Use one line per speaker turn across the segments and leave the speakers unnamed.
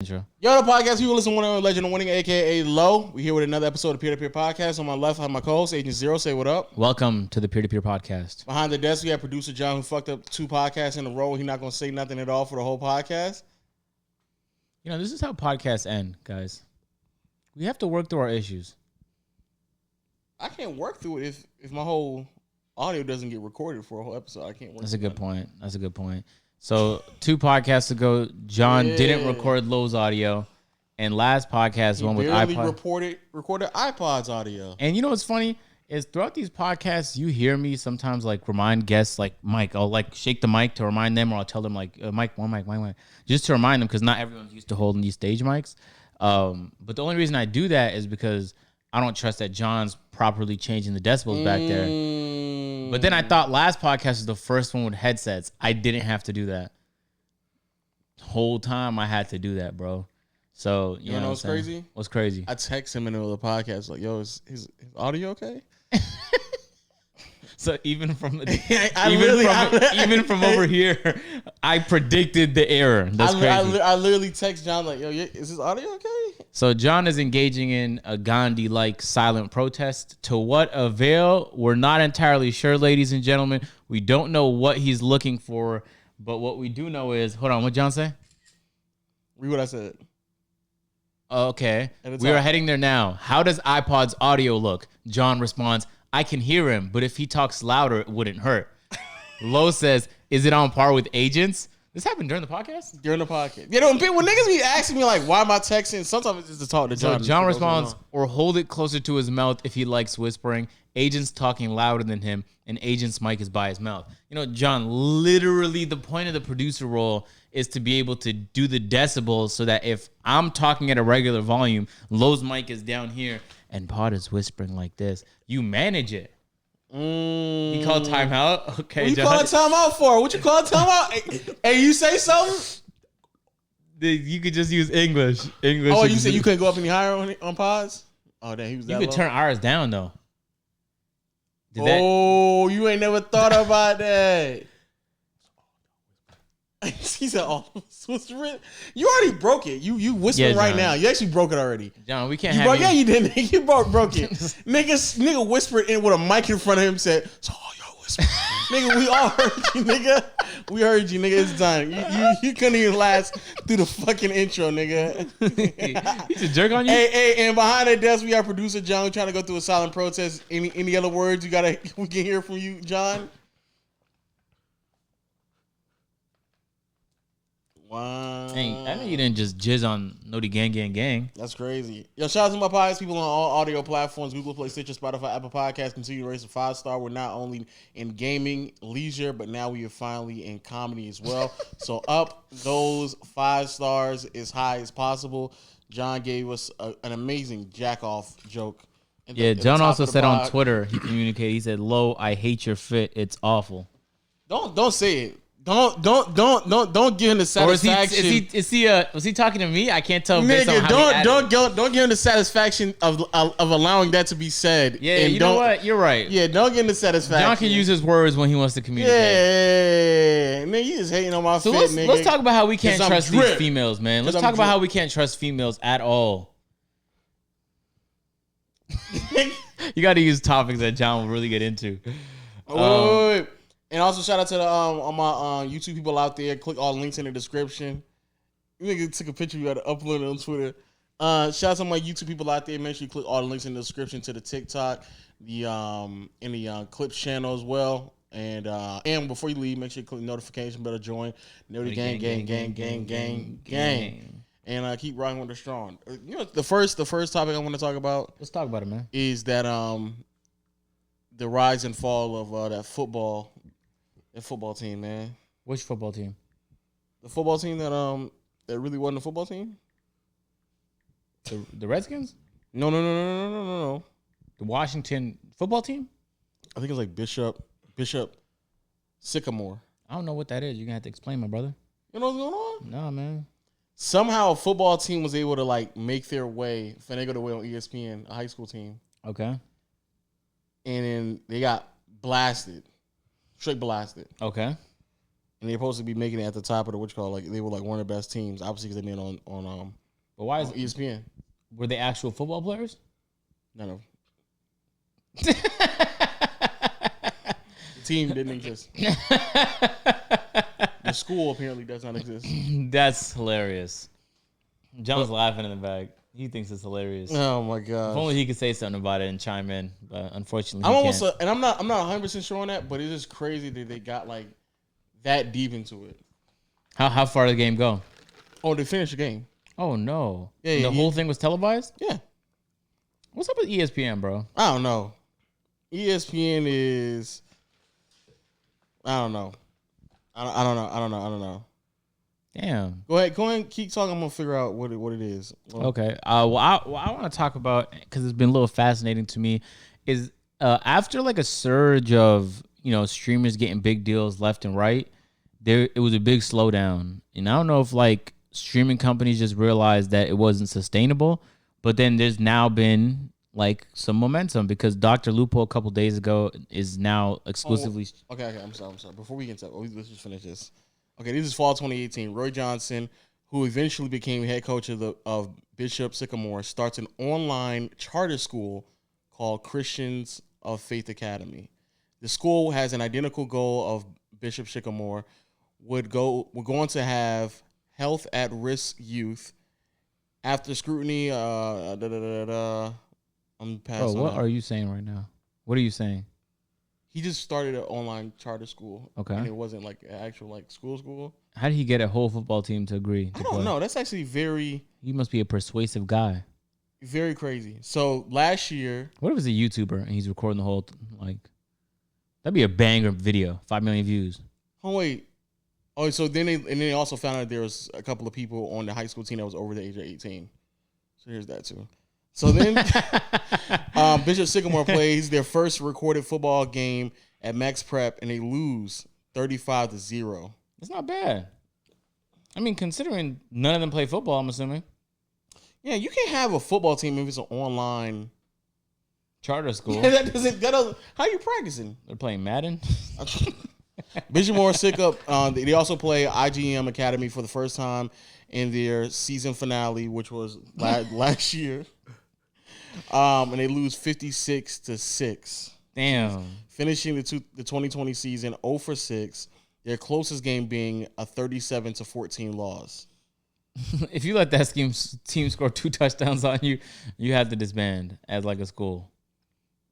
Intro.
Yo, the podcast people listen to one legend of winning, aka Low. We here with another episode of Peer to Peer Podcast. On my left, I have my co-host Agent Zero. Say what up.
Welcome to the Peer to Peer Podcast.
Behind the desk, we have producer John, who fucked up 2 podcasts in a row. He's not gonna say nothing at all for the whole podcast.
You know, this is how podcasts end, guys. We have to work through our issues.
I can't work through it if my whole audio doesn't get recorded for a whole episode. I can't work.
That's a good point. That's a good point. So 2 podcasts ago, John didn't record Low's audio, and last podcast one with iPod
recorded iPod's audio.
And you know what's funny is throughout these podcasts, you hear me sometimes like remind guests like Mike. I'll like shake the mic to remind them, or I'll tell them like Mike, one mic, just to remind them because not everyone's used to holding these stage mics. But the only reason I do that is because I don't trust that John's properly changing the decibels back there. But then I thought last podcast was the first one with headsets. I didn't have to do that. The whole time I had to do that, bro. So you know what's crazy? What's crazy?
I text him in the middle of the podcast like, "Yo, is his audio okay?"
So even from even from over here, I predicted the error. That's crazy.
I literally text John like, "Yo, is his audio okay?"
So John is engaging in a Gandhi-like silent protest. To what avail? We're not entirely sure, ladies and gentlemen. We don't know what he's looking for, but what we do know is, hold on, what John say?
Read what I said.
Okay, we are heading there now. How does iPod's audio look? John responds, I can hear him, but if he talks louder, it wouldn't hurt. Low says, is it on par with agents? This happened during the podcast?
During the podcast. You know, when niggas be asking me, like, why am I texting? Sometimes it's just to talk to John.
So John responds, or hold it closer to his mouth if he likes whispering. Agent's talking louder than him, and Agent's mic is by his mouth. You know, John, literally the point of the producer role is to be able to do the decibels so that if I'm talking at a regular volume, Low's mic is down here, and Pod is whispering like this. You manage it. He called timeout. Okay,
what you calling timeout for? What you calling timeout? Hey, you say something?
You could just use English.
Oh, you said you couldn't go up any higher on pods? Oh, damn, he was that
You could
low?
turn ours down, though.
You ain't never thought about that. He said, "Oh, you already broke it. You whispering right now. You actually broke it already,
John. We can't.
Yeah, you didn't. You broke it. Nigga whispered in with a mic in front of him. Said, "So y'all whisper, nigga. We all heard you, nigga. We heard you, nigga. It's done. You couldn't even last through the fucking intro, nigga.
He's a jerk on you.
Hey, and behind the desk we have producer John trying to go through a silent protest. Any other words we can hear from you, John? Wow.
Dang, I know you didn't just jizz on Noti Gang.
That's crazy. Yo, shout out to my podcast people on all audio platforms, Google Play, Stitcher, Spotify, Apple Podcasts. Continue to raise a 5-star. We're not only in gaming, leisure, but now we are finally in comedy as well. So up those 5 stars as high as possible. John gave us an amazing jack-off joke.
John also said on Twitter, he communicated, he said, Low, I hate your fit. It's awful.
Don't say it. Don't give him the satisfaction.
Or was he talking to me? I can't tell.
Nigga, don't give him the satisfaction of allowing that to be said.
Yeah, and you know what? You're right.
Yeah, don't give him the satisfaction.
John can use his words when he wants to communicate.
Yeah, man, you just hating on my fit, nigga.
Let's talk about how we can't trust these females, man. Let's talk about how we can't trust females at all. You got to use topics that John will really get into.
Wait. And also shout out to the all my YouTube people out there. Click all the links in the description. You nigga took a picture. You got to upload it on Twitter. Shout out to my YouTube people out there. Make sure you click all the links in the description to the TikTok, the Clips channel as well. And before you leave, make sure you click notification bell to join. Noti gang. And keep rocking with the strong. You know the first topic I want to talk about.
Let's talk about it, man.
Is that the rise and fall of that football team, man.
Which football team?
The football team that really wasn't a football team.
The Redskins?
No.
The Washington football team?
I think it's like Bishop Sycamore.
I don't know what that is. You're gonna have to explain, my brother.
You know what's going on?
No, man.
Somehow a football team was able to like make their way, finagle their way on ESPN, a high school team.
Okay.
And then they got blasted. Straight blasted.
Okay.
and they're supposed to be making it at the top of the like they were like one of the best teams, obviously because they've been on
But why is
on ESPN.
Were they actual football players?
None of the team didn't exist. The school apparently does not exist.
That's hilarious. John's laughing in the back. He thinks it's hilarious.
Oh my god!
If only he could say something about it and chime in, but unfortunately,
I'm
he
almost
can't.
and I'm not 100% sure on that, but it's just crazy that they got like that deep into it.
How far did the game go?
Oh, they finished the game.
Oh no!
Yeah,
the whole thing was televised.
Yeah.
What's up with ESPN, bro?
I don't know. ESPN is. I don't know. I don't know.
Damn.
Go ahead, keep talking. I'm gonna figure out what it is.
Okay. Well, I want to talk about, because it's been a little fascinating to me, is after like a surge of streamers getting big deals left and right, it was a big slowdown, and I don't know if like streaming companies just realized that it wasn't sustainable, but then there's now been like some momentum because Dr. Lupo a couple days ago is now exclusively.
Okay. I'm sorry. Before we get into let's just finish this. Okay, this is fall 2018. Roy Johnson, who eventually became head coach of Bishop Sycamore, starts an online charter school called Christians of Faith Academy. The school has an identical goal of Bishop Sycamore. We're going to have health at risk youth. After scrutiny, I'm passing.
Bro, what are you saying right now? What are you saying?
He just started an online charter school.
Okay.
And it wasn't like an actual like school.
How did he get a whole football team to agree?
I don't know. That's actually very,
He must be a persuasive guy.
very crazy. So last year,
What if it's a YouTuber and he's recording the whole that'd be a banger video, 5 million views.
so then they also found out there was a couple of people on the high school team that was over the age of 18. So here's that too. So then Bishop Sycamore plays their first recorded football game at Max Prep, and they lose 35-0.
It's not bad. I mean, considering none of them play football, I'm assuming.
Yeah, you can't have a football team if it's an online
Charter school.
Yeah, that doesn't. How are you practicing?
They're playing Madden.
Bishop Moore Sycamore. They also play IGM Academy for the first time in their season finale, which was last year. And they lose 56-6.
Damn.
Finishing the 2020 season 0-6. Their closest game being a 37-14 loss.
If you let that team score 2 touchdowns on you, you have to disband as like a school.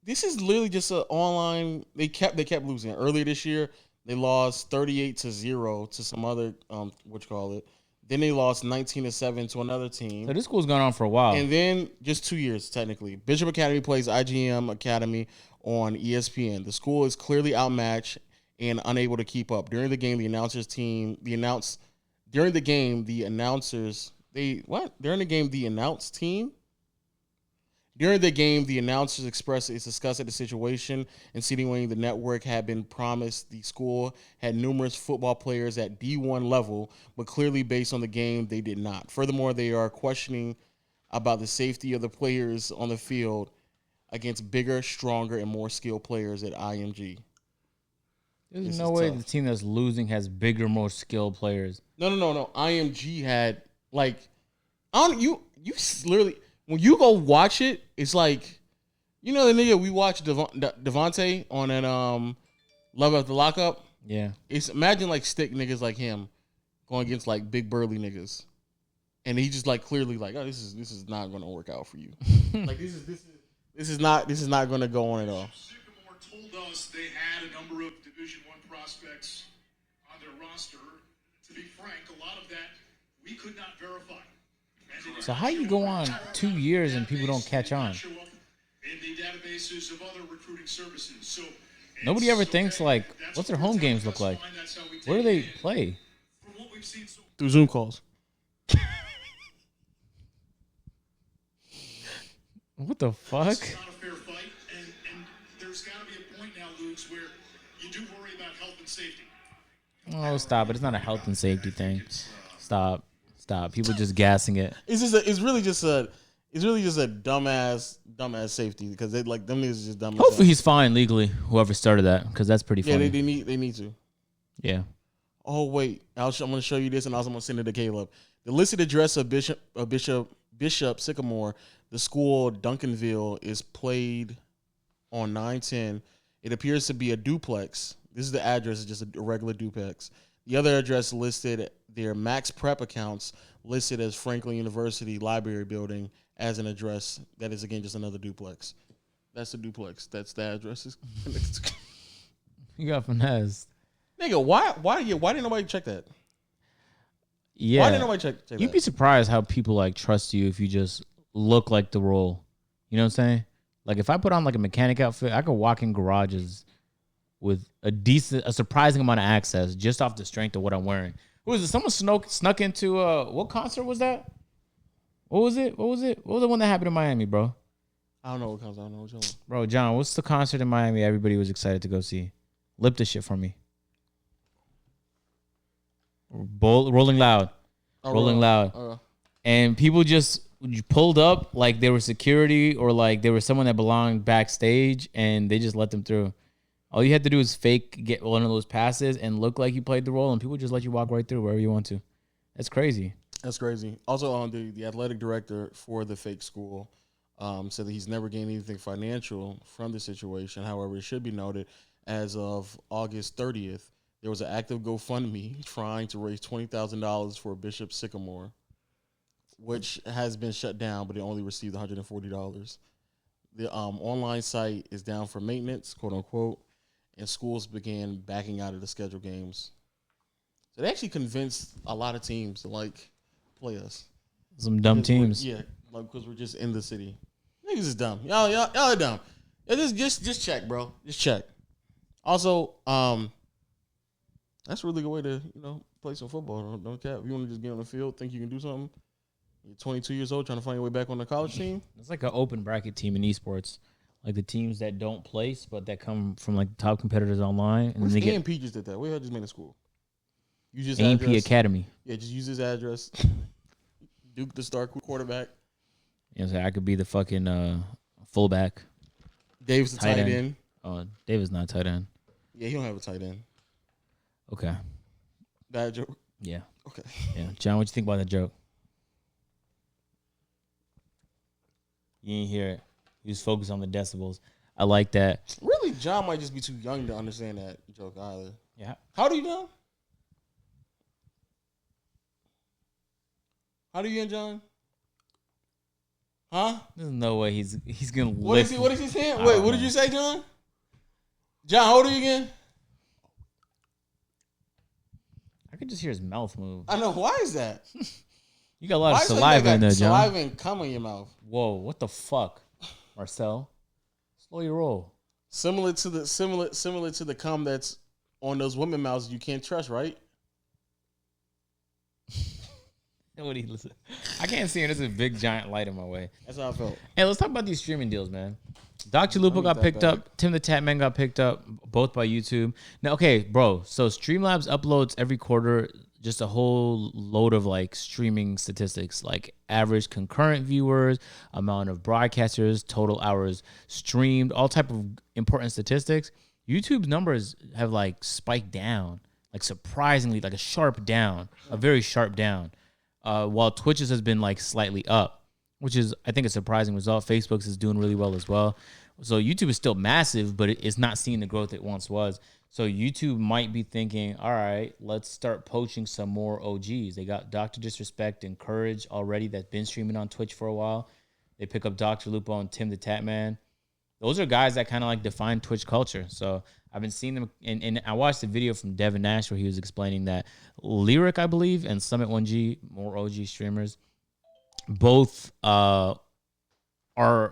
This is literally just an online. They kept losing. Earlier this year, they lost 38-0 to some other Then they lost 19-7 to another team.
So this school's gone on for a while.
And then just 2 years technically. Bishop Academy plays IGM Academy on ESPN. The school is clearly outmatched and unable to keep up. During the game, the announcers expressed its disgust at the situation, insinuating the network had been promised the school had numerous football players at D1 level, but clearly based on the game, they did not. Furthermore, they are questioning about the safety of the players on the field against bigger, stronger, and more skilled players at IMG.
There's no way the team that's losing has bigger, more skilled players.
No. IMG had you literally when you go watch it, it's like the nigga we watched Devontae on that Love After Lockup.
Yeah,
it's imagine like stick niggas like him going against like big burly niggas, and he just like clearly like, oh, this is not going to work out for you. Like this is not going to go on at all.
Sycamore told us they had a number of Division I prospects on their roster. To be frank, a lot of that we could not verify.
So how you go on 2 years and people don't catch on?
In the databases of other recruiting services. So
nobody ever thinks like, what's their home games look like? Where do they play?
Through Zoom calls.
What the fuck?
It's not a fair fight, and there's got to be a point now, Luke, where you do worry about health and safety.
Oh, stop it! It's not a health and safety thing. Stop. People just gassing it.
It's really just a dumbass safety because they like them niggas just dumb.
Hopefully he's fine legally. Whoever started that, because that's pretty funny.
Yeah, they need to.
Yeah.
Oh wait, I'm going to show you this, and I was going to send it to Caleb. The listed address of Bishop Sycamore, the school Duncanville, is played on 910. It appears to be a duplex. This is the address, it's just a regular duplex. The other address listed, their Max Prep accounts listed as Franklin University Library Building as an address. That is, again, just another duplex. That's the duplex. That's the address.
You got finesse.
Nigga, why didn't nobody check that?
Yeah.
Why didn't nobody check that?
You'd be surprised how people like trust you if you just look like the role. You know what I'm saying? Like if I put on like a mechanic outfit, I could walk in garages with a surprising amount of access just off the strength of what I'm wearing. Who is it? Someone snuck into what concert was that? What was it? What was the one that happened in Miami, bro?
I don't know what concert. I don't know what you're talking about.
Bro, John, what's the concert in Miami everybody was excited to go see? Lip this shit for me. Rolling Loud. Rolling Loud. And people just pulled up like they were security or like they were someone that belonged backstage and they just let them through. All you had to do is get one of those passes and look like you played the role, and people just let you walk right through wherever you want to. That's crazy.
That's crazy. Also, the athletic director for the fake school said that he's never gained anything financial from the situation. However, it should be noted, as of August 30th, there was an active GoFundMe trying to raise $20,000 for Bishop Sycamore, which has been shut down, but it only received $140. The online site is down for maintenance, quote unquote, and schools began backing out of the scheduled games. So they actually convinced a lot of teams to like play us.
Some dumb teams.
Yeah, like because we're just in the city. Niggas is dumb. Y'all are dumb. Yeah, just check, bro. Just check. Also, that's a really good way to play some football. Don't cap. If you want to just get on the field, think you can do something. You're 22 years old, trying to find your way back on the college team.
It's like an open bracket team in esports. Like the teams that don't place, but that come from like top competitors online. And
Which
they
AMP just did that? We just made a school. Use his
AMP
address.
Academy.
Yeah, just use his address. Duke the star quarterback.
You know, so I could be the fucking fullback.
Dave's the tight end.
Oh, David's not tight end.
Yeah, he don't have a tight end.
Okay.
Bad joke?
Yeah.
Okay.
Yeah. John, what you think about that joke? You didn't hear it. He was focused on the decibels. I like that.
Really, John might just be too young to understand that joke either.
Yeah.
How old are you, John? How do you get, John? Huh?
There's no way he's gonna.
What is he saying? Wait, what did you say, John? John, how old are you again?
I could just hear his mouth move.
I know. Why is that?
You got a lot of saliva in there, John.
Saliva and cum in your mouth.
Whoa, what the fuck, Marcel? Slow your roll.
Similar to the cum that's on those women mouths you can't trust, right?
What do you listen? I can't see it. There's a big giant light in my way.
That's how I felt.
Hey, let's talk about these streaming deals, man. Dr. Lupo got picked up. Tim the Tatman got picked up, both by YouTube. Now, okay, bro. So Streamlabs uploads every quarter just a whole load of like streaming statistics, like average concurrent viewers, amount of broadcasters, total hours streamed, all type of important statistics. YouTube's numbers have like spiked down, like surprisingly, like a very sharp down. While Twitch's has been like slightly up, which is, I think, a surprising result. Facebook's is doing really well as well. So YouTube is still massive, but it's not seeing the growth it once was. So YouTube might be thinking, all right, let's start poaching some more OGs. They got Dr. Disrespect and Courage already that's been streaming on Twitch for a while. They pick up Dr. Lupo and Tim the Tatman. Those are guys that kind of like define Twitch culture. So I've been seeing them, and I watched a video from Devin Nash where he was explaining that Lyric, I believe, and Summit 1G, more OG streamers, both are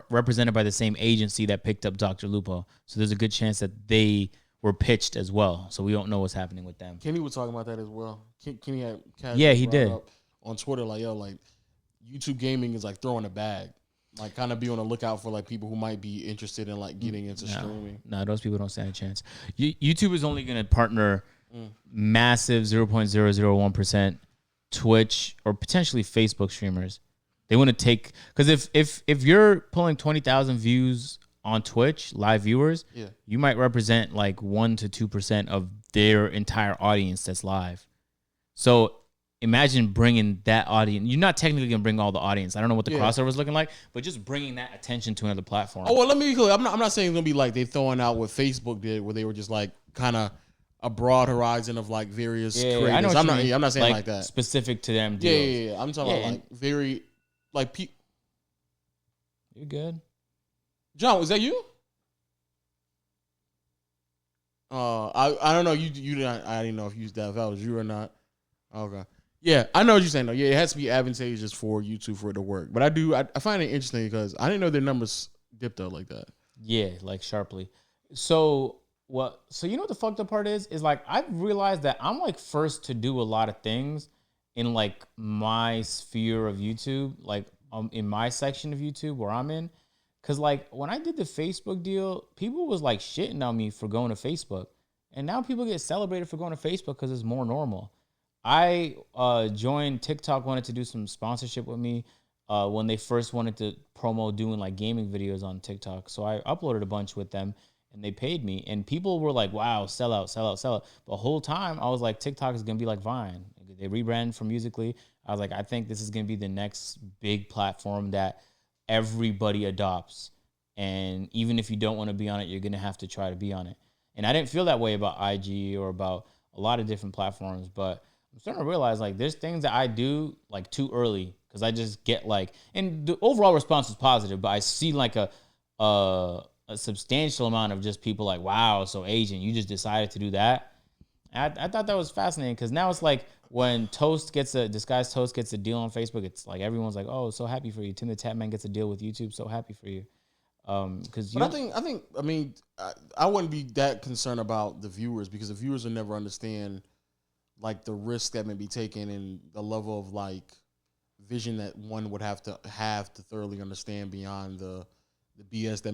represented by the same agency that picked up Dr. Lupo. So there's a good chance that they were pitched as well. So we don't know what's happening with them.
Kenny was talking about that as well. Kenny had
he did
up on Twitter like, yo, like YouTube gaming is like throwing a bag. Like, kind of be on the lookout for like people who might be interested in like getting into streaming.
No, those people don't stand a chance. YouTube is only going to partner massive 0.001% Twitch or potentially Facebook streamers. They want to take, because if you're pulling 20,000 views on Twitch, live viewers, you might represent like 1 to 2% of their entire audience that's live. So imagine bringing that audience. You're not technically gonna bring all the audience. I don't know what the crossover is looking like, but just bringing that attention to another platform.
Oh well, let me be clear. I'm not saying it's gonna be like they throwing out what Facebook did, where they were just like kind of a broad horizon of like various creators.
I know
I'm not saying like that
specific to them.
Yeah. I'm talking about like very like
You're good.
John, was that you? I don't know. You didn't. I didn't know if that was you or not. Okay. Yeah, I know what you're saying though. Yeah, it has to be advantageous for YouTube for it to work. But I find it interesting because I didn't know their numbers dipped up like that.
Yeah, like sharply. So you know what the fucked up part is? Is like I've realized that I'm like first to do a lot of things in like my sphere of YouTube, like in my section of YouTube where I'm in. Cause like when I did the Facebook deal, people was like shitting on me for going to Facebook. And now people get celebrated for going to Facebook because it's more normal. I joined TikTok, wanted to do some sponsorship with me when they first wanted to promo doing like gaming videos on TikTok. So I uploaded a bunch with them and they paid me. And people were like, wow, sell out. But the whole time I was like, TikTok is going to be like Vine. They rebranded from Musical.ly. I was like, I think this is going to be the next big platform that everybody adopts. And even if you don't want to be on it, you're going to have to try to be on it. And I didn't feel that way about IG or about a lot of different platforms, but I'm starting to realize like there's things that I do like too early because I just get like, and the overall response is positive, but I see like a substantial amount of just people like, wow, so Asian, you just decided to do that. And I thought that was fascinating because now it's like when Disguised Toast gets a deal on Facebook, it's like everyone's like, oh, so happy for you. Tim the Tatman gets a deal with YouTube, so happy for you. Because
I mean, I wouldn't be that concerned about the viewers because the viewers will never understand like the risk that may be taken and the level of like vision that one would have to thoroughly understand beyond the BS that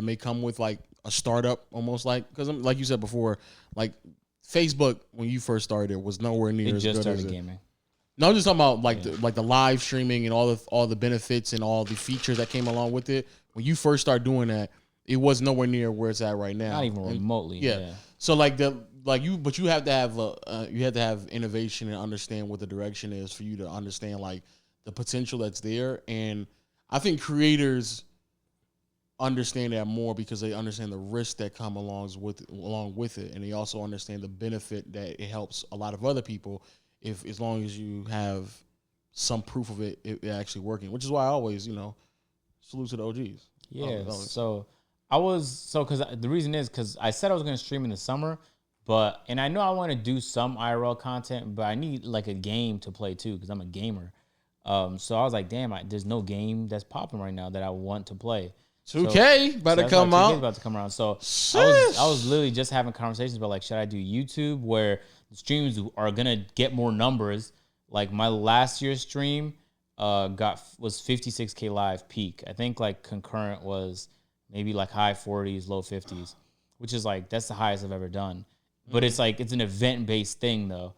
may come with like a startup, almost like, because like you said before, like Facebook when you first started was nowhere near as good as
gaming.
No, I'm just talking about like the live streaming and all the benefits and all the features that came along with it. When you first start doing that, it was nowhere near where it's at right now.
Not even remotely. Yeah.
So but you have to have innovation and understand what the direction is for you to understand like the potential that's there. And I think creators understand that more because they understand the risks that come along with it, and they also understand the benefit that it helps a lot of other people as long as you have some proof of it actually working. Which is why I always salute to the OGs.
Yeah. Because the reason is because I said I was going to stream in the summer, and I know I want to do some IRL content, but I need like a game to play too because I'm a gamer. So I was like, damn, there's no game that's popping right now that I want to play.
2K about to come out.
2K about to come around. So I was literally just having conversations about like, should I do YouTube where the streams are gonna get more numbers? Like my last year's stream was 56K live peak. I think like concurrent was maybe like high 40s, low 50s, which is like that's the highest I've ever done. But it's like it's an event based thing though.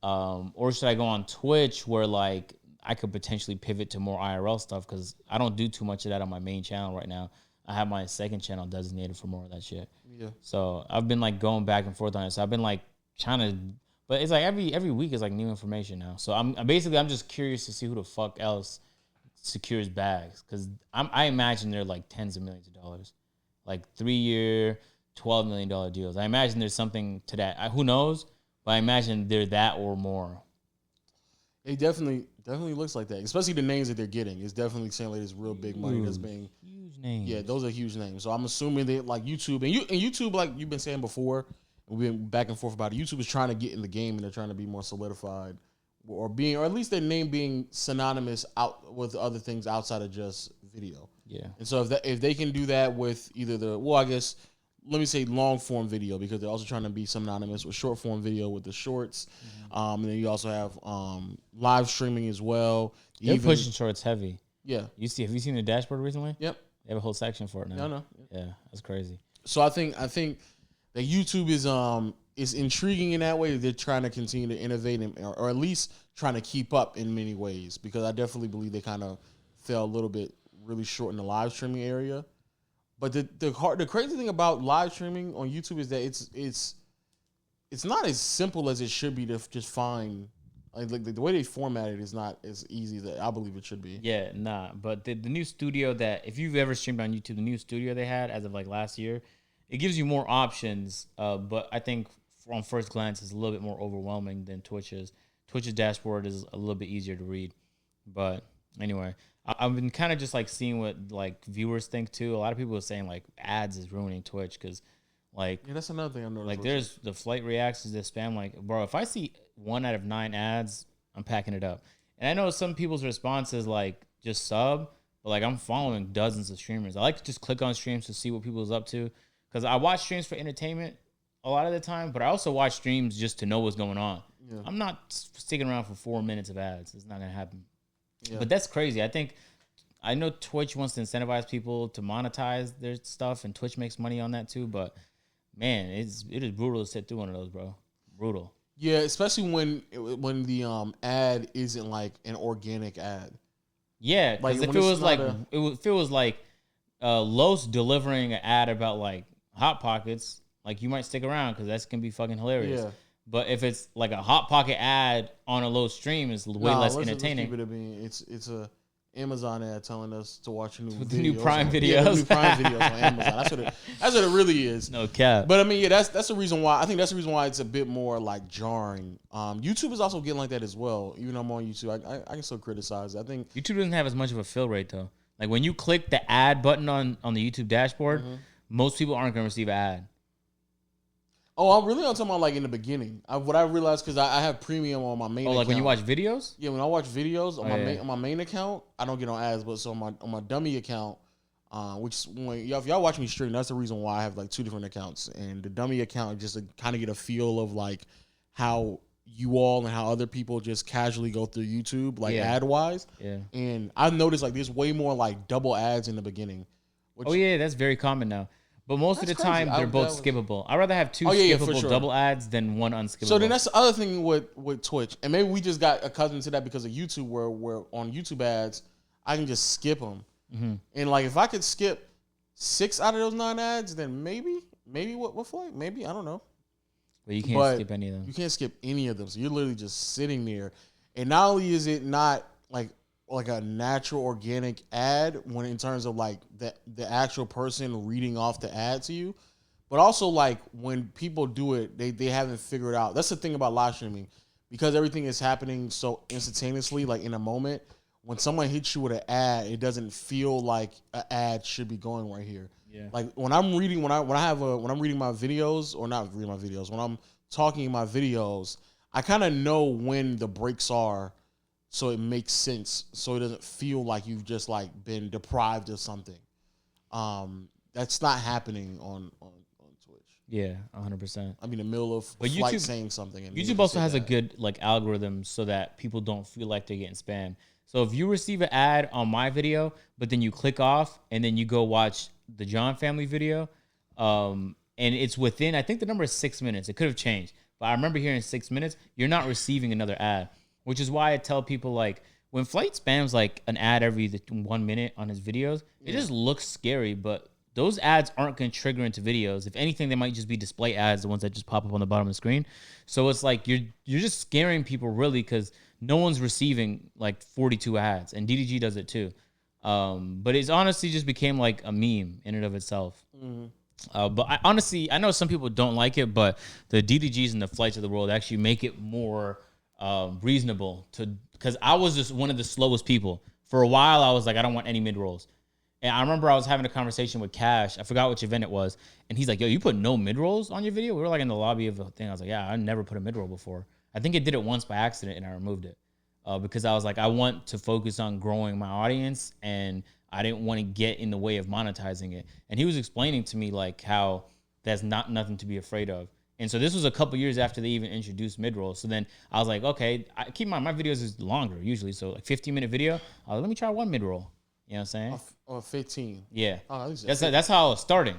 Or should I go on Twitch where like I could potentially pivot to more IRL stuff because I don't do too much of that on my main channel right now. I have my second channel designated for more of that shit. Yeah. So I've been like going back and forth on it. So I've been like trying to, but it's like every week is like new information now. So I'm just curious to see who the fuck else secures bags because I imagine they're like tens of millions of dollars, like 3-year, $12 million deals. I imagine there's something to that. Who knows? But I imagine they're that or more.
It definitely looks like that, especially the names that they're getting. It's definitely saying like this real big money that's being
huge names.
Yeah, those are huge names. So I'm assuming that like YouTube and YouTube, like you've been saying before, we've been back and forth about it. YouTube is trying to get in the game and they're trying to be more solidified, or at least their name being synonymous out with other things outside of just video. Yeah. And so if they can do that with either let me say long form video, because they're also trying to be synonymous with short form video with the shorts. Mm-hmm. And then you also have live streaming as well.
They're pushing shorts heavy.
Yeah.
Have you seen the dashboard recently?
Yep.
They have a whole section for it now.
Yeah, I know.
Yeah, that's crazy.
So I think that YouTube is intriguing in that way that they're trying to continue to innovate or at least trying to keep up in many ways, because I definitely believe they kind of fell a little bit really short in the live streaming area. But the crazy thing about live streaming on YouTube is that it's not as simple as it should be to just find. Like the way they format it is not as easy that I believe it should be.
Yeah, nah. But the new studio that, if you've ever streamed on YouTube, the new studio they had as of like last year, it gives you more options. But I think on first glance, it's a little bit more overwhelming than Twitch's. Twitch's dashboard is a little bit easier to read. But anyway, I've been kind of just like seeing what like viewers think too. A lot of people are saying like ads is ruining Twitch because like
Yeah, that's another thing I noticed.
like there's the flight reactions, the spam. Like, bro, if I see 1 out of 9 ads, I'm packing it up. And I know some people's response is like just sub, but like I'm following dozens of streamers. I like to just click on streams to see what people's up to because I watch streams for entertainment a lot of the time, but I also watch streams just to know what's going on. Yeah. I'm not sticking around for 4 minutes of ads. It's not gonna happen. Yeah. But that's crazy. I know Twitch wants to incentivize people to monetize their stuff, and Twitch makes money on that too. But man, it is brutal to sit through one of those, bro. Brutal.
Yeah, especially when the ad isn't like an organic ad.
Yeah, because if it was like Los delivering an ad about like Hot Pockets, like you might stick around because that's gonna be fucking hilarious. Yeah. But if it's like a Hot Pocket ad on a low stream, it's way less entertaining.
Let's keep it it's a Amazon ad telling us to watch a new
the new Prime videos.
Yeah, the new Prime videos on Amazon. That's what it really is.
No cap.
But I mean, yeah, that's the reason why. I think that's the reason why it's a bit more like jarring. YouTube is also getting like that as well. Even though I'm on YouTube, I can still criticize it. I think
YouTube doesn't have as much of a fill rate though. Like when you click the ad button on the YouTube dashboard, most people aren't going to receive an ad.
Oh, I'm really not talking about like in the beginning. What I realized because I have premium on my main.
Like when you watch videos.
Yeah, when I watch videos on my main account, I don't get no ads. But so on my dummy account, which if y'all watch me stream, that's the reason why I have like 2 different accounts. And the dummy account just to kind of get a feel of like how you all and how other people just casually go through YouTube, like ad wise. Yeah. And I've noticed like there's way more like double ads in the beginning.
That's very common now. But most of the time, they're both skippable. I'd rather have 2 skippable double ads than 1 unskippable.
So then that's the other thing with Twitch. And maybe we just got accustomed to that because of YouTube, where on YouTube ads, I can just skip them. Mm-hmm. And like if I could skip 6 out of those 9 ads, then maybe what flight? Maybe, I don't know.
But you can't skip any of them.
You can't skip any of them. So you're literally just sitting there. And not only is it not like a natural organic ad when in terms of like the actual person reading off the ad to you, but also like when people do it, they haven't figured out. That's the thing about live streaming, because everything is happening so instantaneously, like in a moment. When someone hits you with an ad, it doesn't feel like an ad should be going right here. Yeah. Like when I'm reading my videos, or not reading my videos, when I'm talking in my videos, I kind of know when the breaks are. So it makes sense. So it doesn't feel like you've just like been deprived of something. That's not happening on Twitch.
Yeah, 100%.
I'm in the middle of flight saying something. And
YouTube also has a good like algorithm so that people don't feel like they're getting spammed. So if you receive an ad on my video, but then you click off and then you go watch the John family video, and it's within, I think the number is 6 minutes. It could have changed, but I remember hearing 6 minutes, you're not receiving another ad. Which is why I tell people, like, when Flight spams, like, an ad every 1 minute on his videos, it just looks scary, but those ads aren't going to trigger into videos. If anything, they might just be display ads, the ones that just pop up on the bottom of the screen. So it's like you're just scaring people, really, because no one's receiving, like, 42 ads, and DDG does it, too. But it's honestly just became, like, a meme in and of itself. Mm-hmm. But I know some people don't like it, but the DDGs and the Flights of the world actually make it more reasonable because I was just one of the slowest people. For a while, I was like, I don't want any mid rolls. And I remember I was having a conversation with Cash. I forgot which event it was. And he's like, yo, you put no mid rolls on your video? We were like in the lobby of a thing. I was like, yeah, I never put a mid roll before. I think it did it once by accident and I removed it because I was like, I want to focus on growing my audience and I didn't want to get in the way of monetizing it. And he was explaining to me like how that's nothing to be afraid of. And so this was a couple years after they even introduced mid-rolls. So then I was like, okay, keep in mind, my videos is longer usually. So like 15-minute video, let me try 1 mid-roll. You know what I'm saying?
Or 15.
Yeah. That's how I was starting.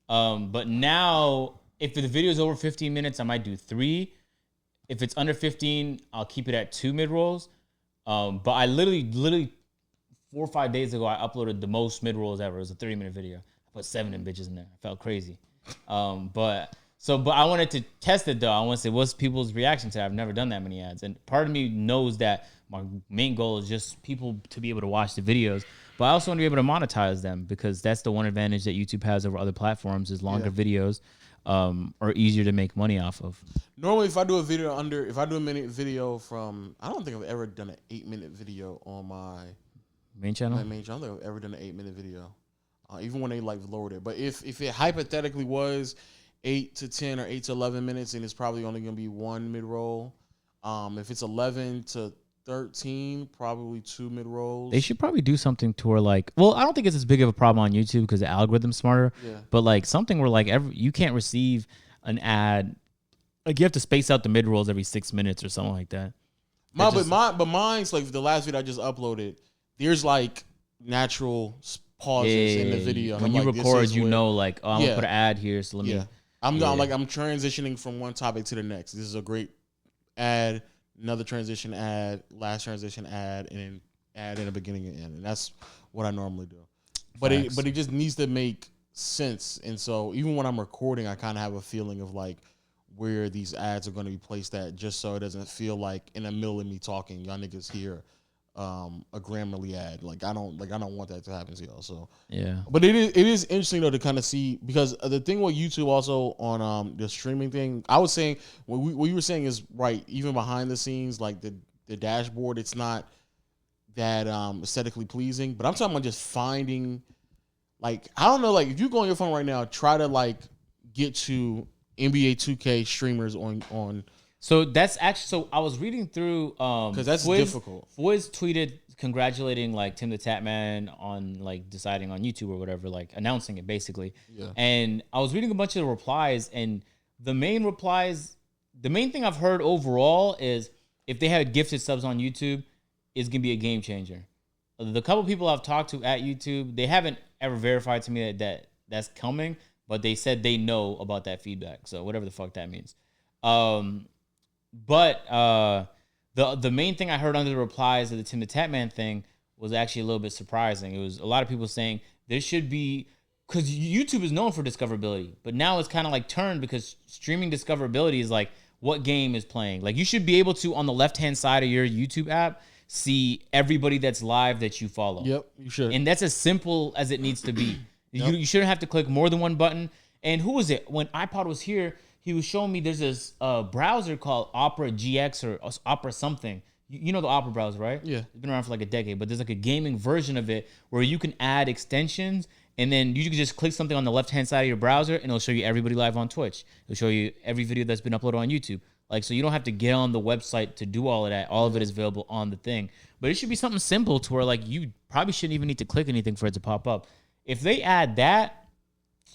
But now, if the video is over 15 minutes, I might do 3. If it's under 15, I'll keep it at 2 mid-rolls. But I literally 4 or 5 days ago, I uploaded the most mid-rolls ever. It was a 30-minute video. I put 7 bitches in there. I felt crazy. But So, but I wanted to test it though. I want to say, what's people's reaction to it? I've never done that many ads. And part of me knows that my main goal is just people to be able to watch the videos. But I also want to be able to monetize them because that's the one advantage that YouTube has over other platforms is longer videos are easier to make money off of.
Normally, if I do a minute video from, I don't think I've ever done an 8-minute video on my
Main channel?
I don't think I've ever done an 8-minute video, even when they like lowered it. But if it hypothetically was 8 to 10 or 8 to 11 minutes, and it's probably only going to be one mid roll. If it's 11 to 13, probably 2 mid rolls.
They should probably do something to where like, well, I don't think it's as big of a problem on YouTube because the algorithm's smarter. Yeah. But like something where like you can't receive an ad, like you have to space out the mid rolls every 6 minutes or something like that.
But mine's like the last video I just uploaded. There's like natural pauses in the video.
When you record, you know, like, oh, I'm gonna put an ad here, so let me.
I'm transitioning from one topic to the next. This is a great ad, another transition ad, last transition ad, and then ad in the beginning and end. And that's what I normally do. But it just needs to make sense. And so even when I'm recording, I kind of have a feeling of like where these ads are going to be placed at, just so it doesn't feel like in the middle of me talking, y'all niggas hear a Grammarly ad. I don't want that to happen to y'all. So
yeah.
But it is interesting though to kind of see, because the thing with YouTube also on the streaming thing, I was saying what you were saying is right. Even behind the scenes, like the dashboard, it's not that aesthetically pleasing. But I'm talking about just finding, like, I don't know, like if you go on your phone right now, try to like get to NBA 2K streamers on.
So that's actually, so I was reading through
because that's difficult.
Fwiz tweeted congratulating like Tim the Tatman on like deciding on YouTube or whatever, like announcing it basically. Yeah. And I was reading a bunch of the replies, and the main thing I've heard overall is if they had gifted subs on YouTube, it's gonna be a game changer. The couple people I've talked to at YouTube, they haven't ever verified to me that that's coming, but they said they know about that feedback. So whatever the fuck that means. But the main thing I heard under the replies of the Tim the Tatman thing was actually a little bit surprising. It was a lot of people saying there should be, because YouTube is known for discoverability, but now it's kind of like turned because streaming discoverability is like what game is playing. Like you should be able to, on the left-hand side of your YouTube app, see everybody that's live that you follow.
Yep, you should.
And that's as simple as it needs to be. Yep. You shouldn't have to click more than one button. And who was it? When iPod was here, he was showing me there's this browser called Opera GX or Opera something. You know the Opera browser, right?
Yeah.
It's been around for like a decade, but there's like a gaming version of it where you can add extensions, and then you can just click something on the left-hand side of your browser, and it'll show you everybody live on Twitch. It'll show you every video that's been uploaded on YouTube. Like, so you don't have to get on the website to do all of that. All of it is available on the thing. But it should be something simple to where like you probably shouldn't even need to click anything for it to pop up. If they add that,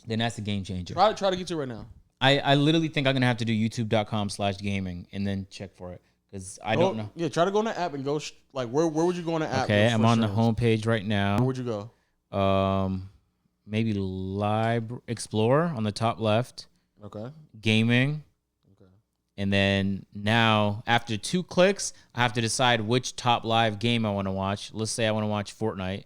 then that's a game changer.
Try to get to it right now.
I literally think I'm going to have to do youtube.com/gaming and then check for it because I don't know.
Yeah, try to go in the app and go, like, where would you go in the app?
Okay, I'm on the homepage right now.
Where would you go?
Maybe Live Explorer on the top left.
Okay.
Gaming. Okay. And then now, after 2 clicks, I have to decide which top live game I want to watch. Let's say I want to watch Fortnite.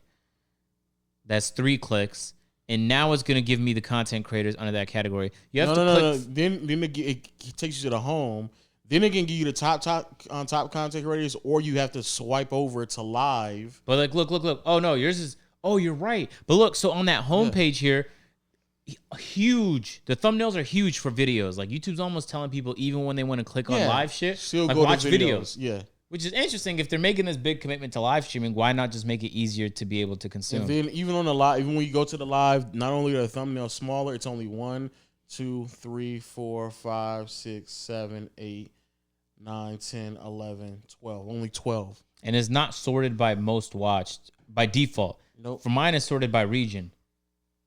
That's 3 clicks. And now it's going to give me the content creators under that category. You have to click. No.
Then it takes you to the home. Then it can give you the top content creators, or you have to swipe over to live.
But like, look. Oh no, yours is. Oh, you're right. But look, so on that homepage here, huge. The thumbnails are huge for videos. Like YouTube's almost telling people even when they want to click on live shit,
still
like
go
watch
to
videos.
Yeah.
Which is interesting. If they're making this big commitment to live streaming, why not just make it easier to be able to consume?
And then even on the live, even when you go to the live, not only are the thumbnails smaller, it's only 1, 2, 3, 4, 5, 6, 7, 8, 9, 10, 11, 12. Only 12.
And it's not sorted by most watched by default.
Nope.
For mine, it's sorted by region.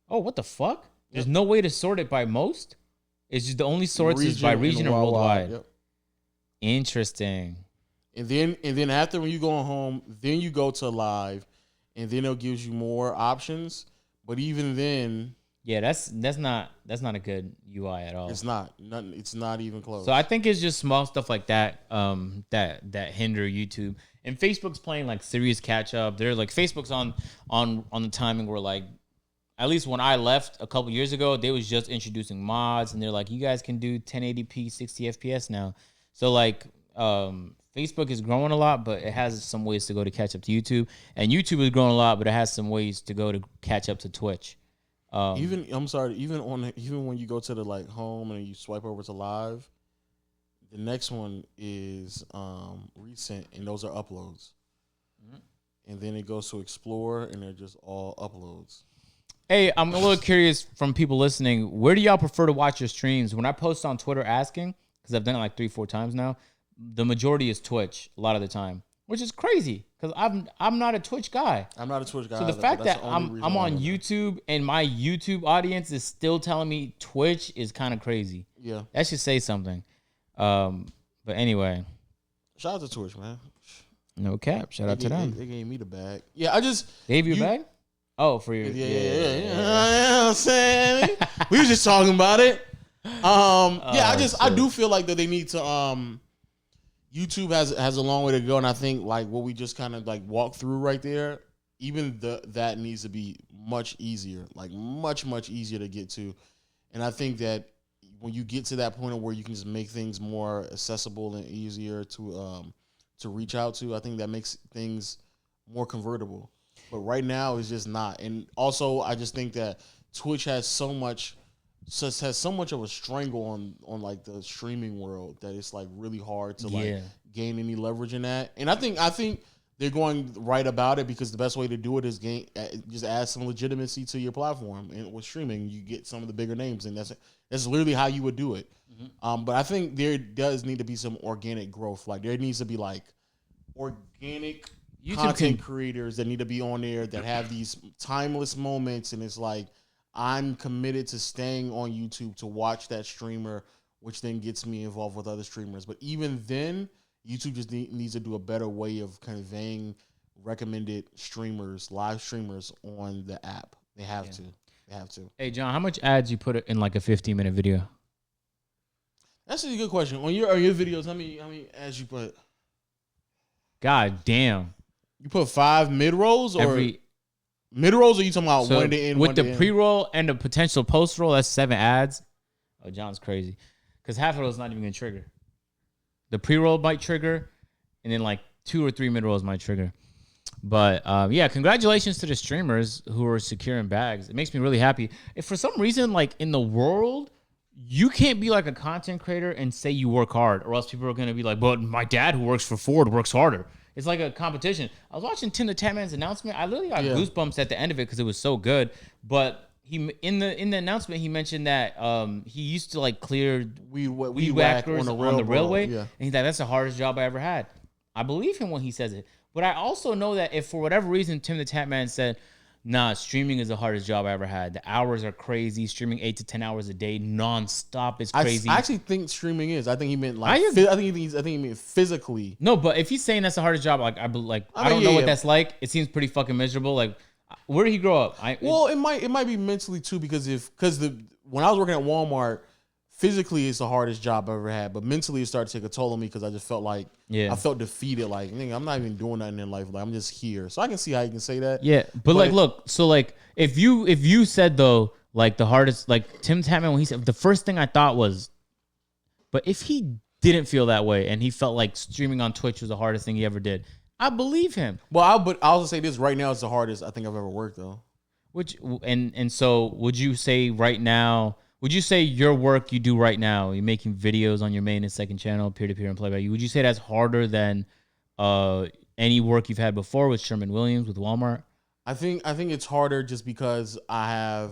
Oh, what the fuck? There's no way to sort it by most? It's just the only sorts is by region or worldwide.
Yep.
Interesting.
And then after when you go home, then you go to live, and then it gives you more options. But even then,
yeah, that's not a good UI at all.
It's not. It's not even close.
So I think it's just small stuff like that that hinder YouTube. And Facebook's playing like serious catch up. They're like Facebook's on the timing where like at least when I left a couple years ago, they was just introducing mods, and they're like, you guys can do 1080p 60 FPS now. So like Facebook is growing a lot, but it has some ways to go to catch up to YouTube, and YouTube is growing a lot, but it has some ways to go to catch up to Twitch.
Even when you go to the like home and you swipe over to live, the next one is recent, and those are uploads. And then it goes to explore, and they're just all uploads.
Hey, I'm a little curious from people listening. Where do y'all prefer to watch your streams? When I post on Twitter asking, because I've done it like 3-4 times now, the majority is Twitch a lot of the time, which is crazy because I'm not a Twitch guy.
I'm not a Twitch guy.
So the fact that I'm on YouTube and my YouTube audience is still telling me Twitch is kind of crazy.
Yeah,
that should say something. But anyway,
shout out to Twitch, man.
No cap. Shout out to them.
They gave me the bag. Yeah, I just
gave you a bag. Oh, for your
yeah. I'm saying we were just talking about it. I do feel like that they need to. YouTube has a long way to go, and I think like what we just kind of like walked through right there, even that needs to be much easier, like much easier to get to, and I think that when you get to that point where you can just make things more accessible and easier to reach out to, I think that makes things more convertible. But right now it's just not. And also I just think that Twitch has so much of a strangle on like the streaming world that it's like really hard to like gain any leverage in that. And I think they're going right about it because the best way to do it is just add some legitimacy to your platform. And with streaming, you get some of the bigger names, and that's literally how you would do it. But I think there does need to be some organic growth. Like there needs to be like organic content creators that need to be on there that have these timeless moments, and it's like I'm committed to staying on YouTube to watch that streamer, which then gets me involved with other streamers. But even then, YouTube just needs to do a better way of conveying recommended streamers, live streamers on the app. They have to.
Hey John, how much ads you put in like a 15-minute video?
That's a good question. On your videos, how many ads you put?
God damn.
You put 5 mid-rolls or mid-rolls, or you talking about one to end?
With the pre-roll and the potential post-roll, that's 7 ads. Oh, John's crazy. Because half of those not even going to trigger. The pre-roll might trigger, and then like 2 or 3 mid-rolls might trigger. But yeah, congratulations to the streamers who are securing bags. It makes me really happy. If for some reason, like in the world, you can't be like a content creator and say you work hard, or else people are going to be like, but my dad who works for Ford works harder. It's like a competition. I was watching Tim the Tatman's announcement. I literally got goosebumps at the end of it because it was so good. But he in the announcement he mentioned that he used to like clear weed whackers on the railway, and he's like, that's the hardest job I ever had. I believe him when he says it. But I also know that if for whatever reason Tim the Tatman said, nah, streaming is the hardest job I ever had. The hours are crazy. Streaming 8 to 10 hours a day nonstop is crazy.
I actually think streaming is. I think he meant like. I think he meant physically.
No, but if he's saying that's the hardest job, like I don't know what that's like. It seems pretty fucking miserable. Like, where did he grow up?
It might be mentally too because when I was working at Walmart, physically it's the hardest job I ever had, but mentally it started to take a toll on me because I just felt like I felt defeated. Like, nigga, I'm not even doing nothing in life. Like, I'm just here. So I can see how you can say that.
Yeah, but like, look, so like, if you said though, like the hardest, like Tim Tatman when he said, the first thing I thought was, but if he didn't feel that way and he felt like streaming on Twitch was the hardest thing he ever did, I believe him.
Well, I'll also say this right now, it's the hardest I think I've ever worked though.
So would you say right now? Would you say your work you do right now, you're making videos on your main and second channel, peer-to-peer and playback, would you say that's harder than any work you've had before with Sherman Williams, with Walmart?
I think it's harder just because I have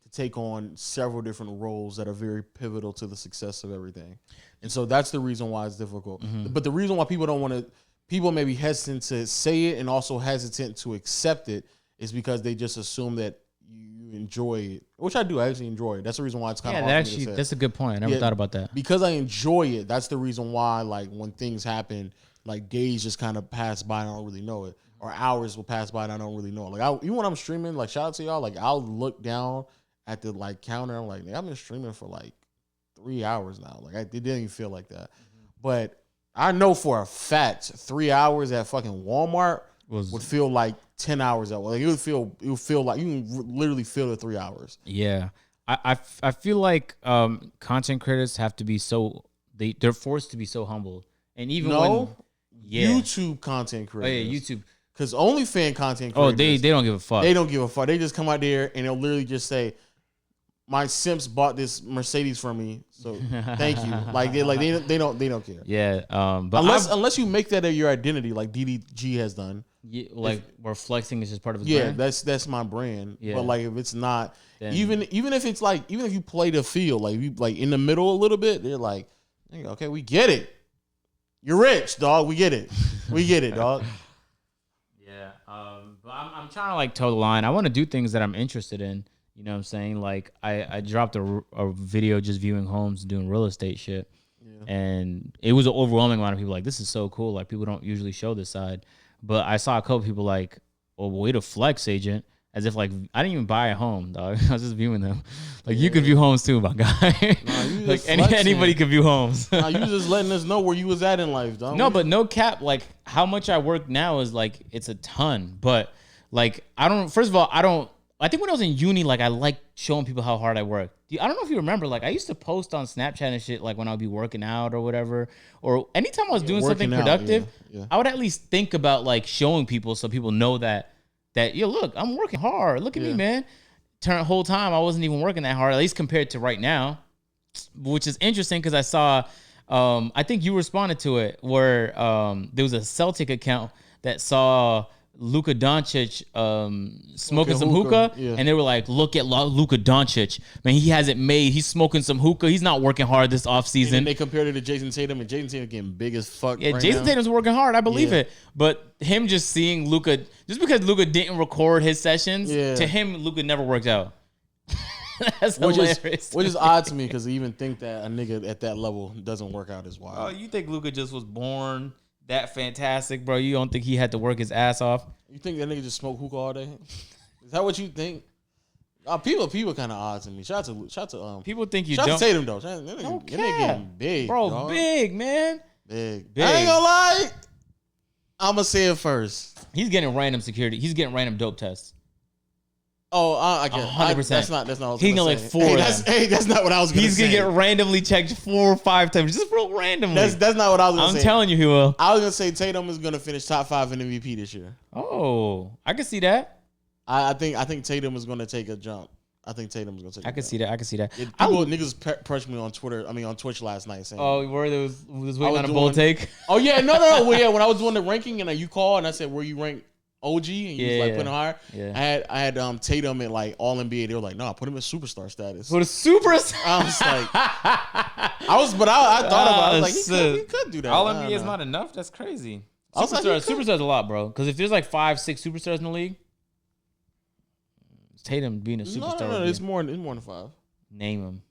to take on several different roles that are very pivotal to the success of everything. And so that's the reason why it's difficult. Mm-hmm. But the reason why people may be hesitant to say it and also hesitant to accept it is because they just assume that you enjoy it, which I do. I actually enjoy it. That's the reason why it's kind of hard for me to say.
That's a good point. I never thought about that.
Because I enjoy it, that's the reason why, like, when things happen, like, days just kind of pass by and I don't really know it. Or hours will pass by and I don't really know it. Like, even when I'm streaming, like, shout out to y'all, like, I'll look down at the, like, counter. I'm like, I've been streaming for, like, 3 hours now. Like, it didn't even feel like that. Mm-hmm. But I know for a fact 3 hours at fucking Walmart would feel like 10 hours at work. Like it would feel like you can literally feel the 3 hours.
Yeah. I feel like content creators have to be they're forced to be so humble. And even
YouTube content creators.
Oh yeah, YouTube.
Because OnlyFans content creators.
Oh, they don't give a fuck.
They don't give a fuck. They just come out there and they'll literally just say, my simps bought this Mercedes for me, so thank you. They don't care.
Yeah. But
unless you make that your identity, like DDG has done.
Yeah, like where flexing is just part of his brand.
Yeah, that's my brand.
Yeah.
But like if it's not,
then,
even if it's like, even if you play the field, like you like in the middle a little bit, they're like, okay, we get it. You're rich, dog. We get it. We get it, dog.
Yeah. But I'm trying to like toe the line. I want to do things that I'm interested in. You know what I'm saying? Like I dropped a video just viewing homes, doing real estate shit. Yeah. And it was an overwhelming amount of people like, this is so cool. Like people don't usually show this side. But I saw a couple people like, oh, way to flex, agent. As if like, I didn't even buy a home, dog. I was just viewing them. Like you could view homes too, my guy. Nah, like anybody could view homes.
Nah, you just letting us know where you was at in life, dog.
No, but no cap. Like how much I work now is like, it's a ton. But like, first of all, I think when I was in uni, like I liked showing people how hard I work. I don't know if you remember, like I used to post on Snapchat and shit, like when I would be working out or whatever, or anytime I was doing something productive, I would at least think about like showing people so people know that yo, look, I'm working hard. Look at me, man. Whole time I wasn't even working that hard, at least compared to right now, which is interesting because I saw, I think you responded to it where there was a Celtic account that saw Luka Doncic smoking some hookah, and they were like, look at Luka Doncic. Man, he hasn't made. He's smoking some hookah. He's not working hard this offseason.
And they compared it to Jason Tatum, and Jason Tatum getting big as fuck.
Yeah, Jason Tatum's working hard. I believe it. But him just seeing Luka, just because Luka didn't record his sessions, to him, Luka never worked out. That's hilarious.
Which is odd to me because to even think that a nigga at that level doesn't work out is wild.
Oh, you think Luka just was born that fantastic, bro? You don't think he had to work his ass off?
You think that nigga just smoke hookah all day? Is that what you think? People kind of odd to me. Shout out to
people think you
shout
don't.
Shout to Tatum though. That nigga getting big,
bro.
Dog.
Big man.
Big. I ain't gonna lie. I'ma say it first.
He's getting random security. He's getting random dope tests.
Oh, I get
100%.
That's not what I was
He's
gonna
gonna
say.
like 4 of them.
That's not what I was gonna say.
He's gonna get randomly checked 4 or 5 times, just real randomly.
That's not what I was gonna say.
I'm telling you, he will.
I was gonna say Tatum is gonna finish top 5 in MVP this year.
Oh, I can see that.
I think Tatum is gonna take a jump. I think Tatum's gonna take.
I can see that.
Niggas pressured me on Twitter. I mean on Twitch last night saying.
Oh, where there was waiting on a bold take.
Oh yeah, no. Well, yeah, when I was doing the ranking and you called and I said where you rank OG and you was like putting him higher. Yeah. I had Tatum at like all NBA. They were like, no, put him in superstar status.
Put a superstar.
I was like, I thought about it. I was like, he could do that.
All NBA is not enough. That's crazy. Superstars a lot, bro. Because if there's like 5, 6 superstars in the league, Tatum being a superstar.
No, it's more than 5.
Name them.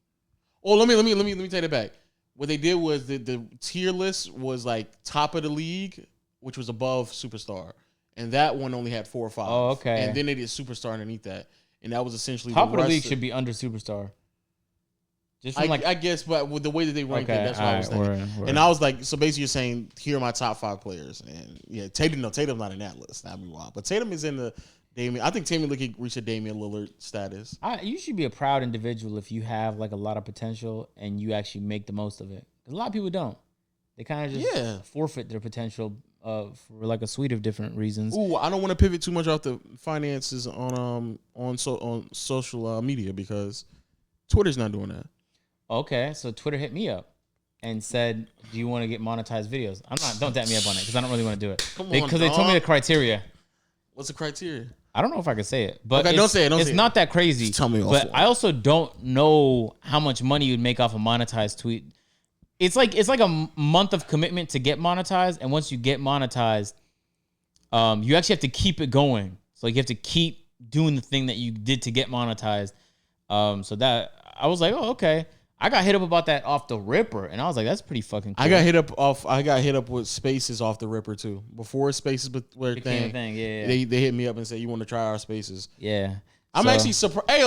Oh, let me take it back. What they did was the tier list was like top of the league, which was above superstar. And that one only had 4 or 5.
Oh, okay.
And then they did superstar underneath that. And that was essentially
top of the league should be under superstar.
Just I guess, but with the way that they ranked it, that's what I was thinking.
Word.
And I was like, so basically you're saying, here are my top 5 players. And yeah, Tatum's not in that list. That'd be wild. But Tatum is in the Damian. I think Tatum could reach a Damian Lillard status.
You should be a proud individual if you have like a lot of potential and you actually make the most of it. Because a lot of people don't. They kind of just forfeit their potential for like a suite of different reasons.
Ooh, I don't want to pivot too much off the finances on social media because Twitter's not doing that.
Okay, so Twitter hit me up and said, "Do you want to get monetized videos?" Don't dap me up on it because I don't really want to do it. Because they told me the criteria.
What's the criteria?
I don't know if I can say it, but
okay, don't say it.
It's not that crazy.
Just tell me.
But I also don't know how much money you'd make off a monetized tweet. It's like a month of commitment to get monetized, and once you get monetized, you actually have to keep it going. So you have to keep doing the thing that you did to get monetized. So that I was like, oh, okay. I got hit up about that off the ripper, and I was like, that's pretty fucking cool.
I got hit up with Spaces off the ripper too. Before Spaces were a thing.
Yeah.
They hit me up and said, you want to try our Spaces?
Yeah.
I'm actually surprised. Hey,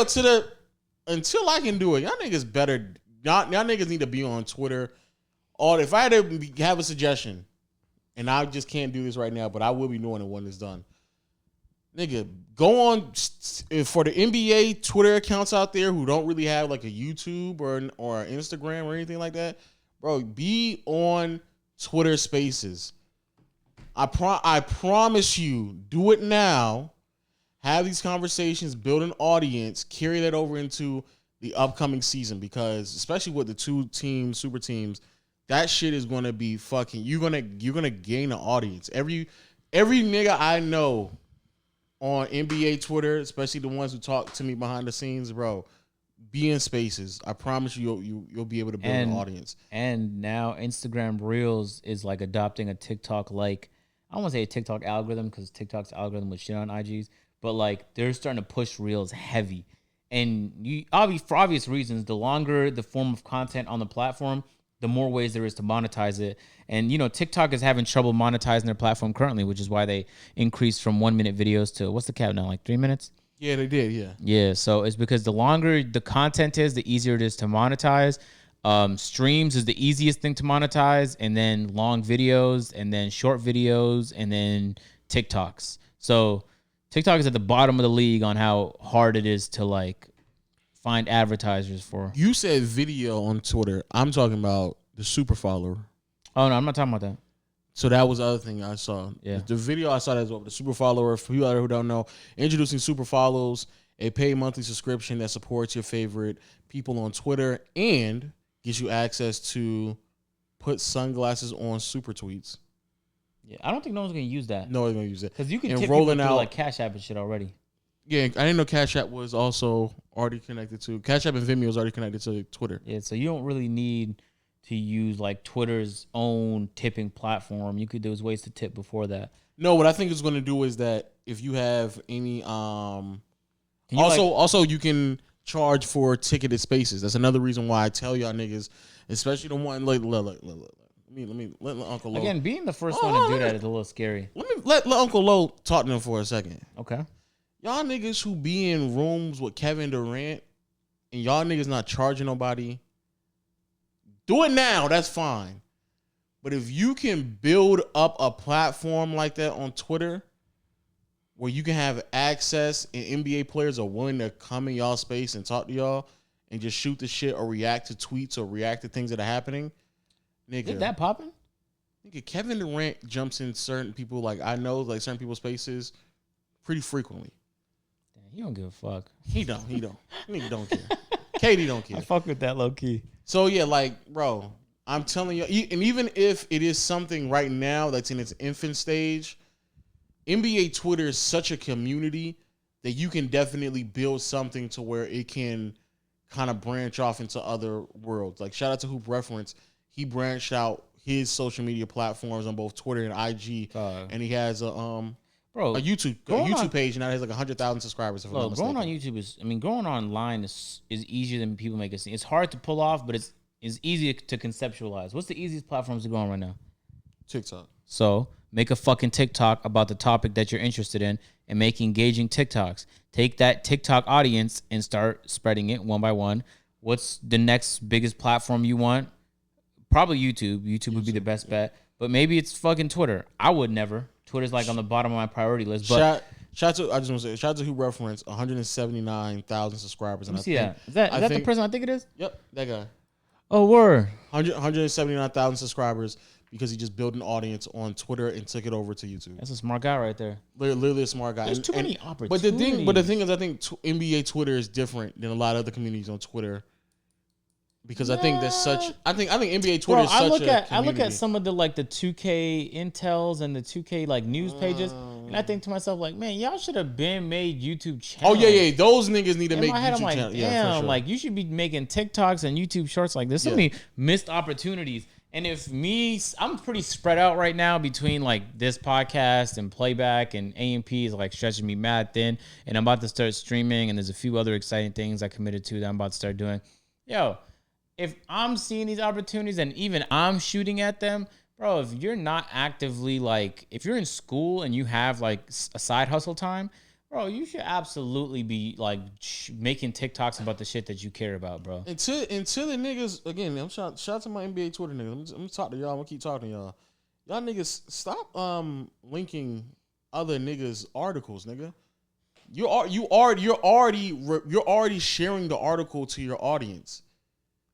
until I can do it, y'all niggas better. Y'all niggas need to be on Twitter. Or if I had to have a suggestion, and I just can't do this right now, but I will be doing it when it's done. Nigga, go on for the NBA Twitter accounts out there who don't really have like a YouTube or an Instagram or anything like that, bro. Be on Twitter Spaces. I promise you, do it now. Have these conversations, build an audience, carry that over into the upcoming season, because especially with the 2 teams, super teams, that shit is gonna be fucking. You're gonna gain an audience. Every nigga I know on NBA Twitter, especially the ones who talk to me behind the scenes, bro, be in Spaces. I promise you, you'll be able to build an audience.
And now Instagram Reels is like adopting a TikTok, like, I don't want to say a TikTok algorithm, because TikTok's algorithm was shit on IGs, but like they're starting to push Reels heavy. And for obvious reasons, the longer the form of content on the platform, the more ways there is to monetize it. And, TikTok is having trouble monetizing their platform currently, which is why they increased from 1 minute videos to, what's the cap now, like 3 minutes?
Yeah, they did, yeah.
Yeah, so it's because the longer the content is, the easier it is to monetize. Streams is the easiest thing to monetize, and then long videos, and then short videos, and then TikToks. So TikTok is at the bottom of the league on how hard it is to like find advertisers for.
You said video on Twitter. I'm talking about the super follower.
Oh no, I'm not talking about that.
So that was the other thing I saw.
Yeah.
The video I saw that as well. The super follower, for people out there who don't know, introducing super follows, a paid monthly subscription that supports your favorite people on Twitter and gives you access to put sunglasses on super tweets.
Yeah, I don't think no one's gonna use that.
No one's gonna use it.
Because you can
and
tip
rolling
people through
out
like Cash App and shit already.
Yeah, I didn't know Cash App was also already connected to Cash App, and Vimeo is already connected to Twitter.
Yeah, so you don't really need to use like Twitter's own tipping platform. There was ways to tip before that.
No, what I think it's going to do is that if you have any, also you can charge for ticketed spaces. That's another reason why I tell y'all niggas, especially the one like let Uncle Lo.
Again, being the first one to do that is a little scary.
Let Uncle Lo talk to them for a second.
Okay.
Y'all niggas who be in rooms with Kevin Durant and y'all niggas not charging nobody, do it now. That's fine. But if you can build up a platform like that on Twitter where you can have access and NBA players are willing to come in y'all space and talk to y'all and just shoot the shit or react to tweets or react to things that are happening, nigga.
Is that popping?
Nigga, Kevin Durant jumps in certain people, like I know, like certain people's spaces pretty frequently.
He don't give a fuck.
He don't. Nigga don't care. Katie don't care.
I fuck with that low key.
So yeah, like, bro, I'm telling you, and even if it is something right now that's in its infant stage, NBA Twitter is such a community that you can definitely build something to where it can kind of branch off into other worlds. Like, shout out to Hoop Reference. He branched out his social media platforms on both Twitter and IG, and he has a YouTube page, and now he has like 100,000 subscribers.
Growing on YouTube growing online is easier than people make it seem. It's hard to pull off, but it's easy to conceptualize. What's the easiest platforms to go on right now?
TikTok.
So make a fucking TikTok about the topic that you're interested in and make engaging TikToks. Take that TikTok audience and start spreading it one by one. What's the next biggest platform you want? Probably YouTube. YouTube would be the best bet, but maybe it's fucking Twitter. I would never. Twitter's like on the bottom of my priority list. But
shout out to Hoop Reference, 179,000 subscribers.
Let me see that. Is that the person I think it is?
Yep, that guy.
Oh, word.
179,000 subscribers because he just built an audience on Twitter and took it over to YouTube.
That's a smart guy right there.
Literally a smart guy.
There's too many opportunities.
But the thing is, I think NBA Twitter is different than a lot of other communities on Twitter. Because I think there's such. I think NBA Twitter is such a community.
I look at some of the 2K intels and the 2K news pages, and I think to myself man, y'all should have been made YouTube channels.
Oh yeah, those niggas need to make
YouTube
channels.
Damn,
yeah, for sure.
you should be making TikToks and YouTube shorts. There's so many missed opportunities. And I'm pretty spread out right now between this podcast and playback, and AMP is stretching me mad thin, and I'm about to start streaming, and there's a few other exciting things I committed to that I'm about to start doing. If I'm seeing these opportunities and even I'm shooting at them, bro, if you're not actively if you're in school and you have a side hustle time, bro, you should absolutely be making TikToks about the shit that you care about, bro.
Until the niggas, again, shout out to my NBA Twitter niggas. I'm gonna talk to y'all. I'm gonna keep talking to y'all. Y'all niggas stop linking other niggas articles, nigga. You're already sharing the article to your audience.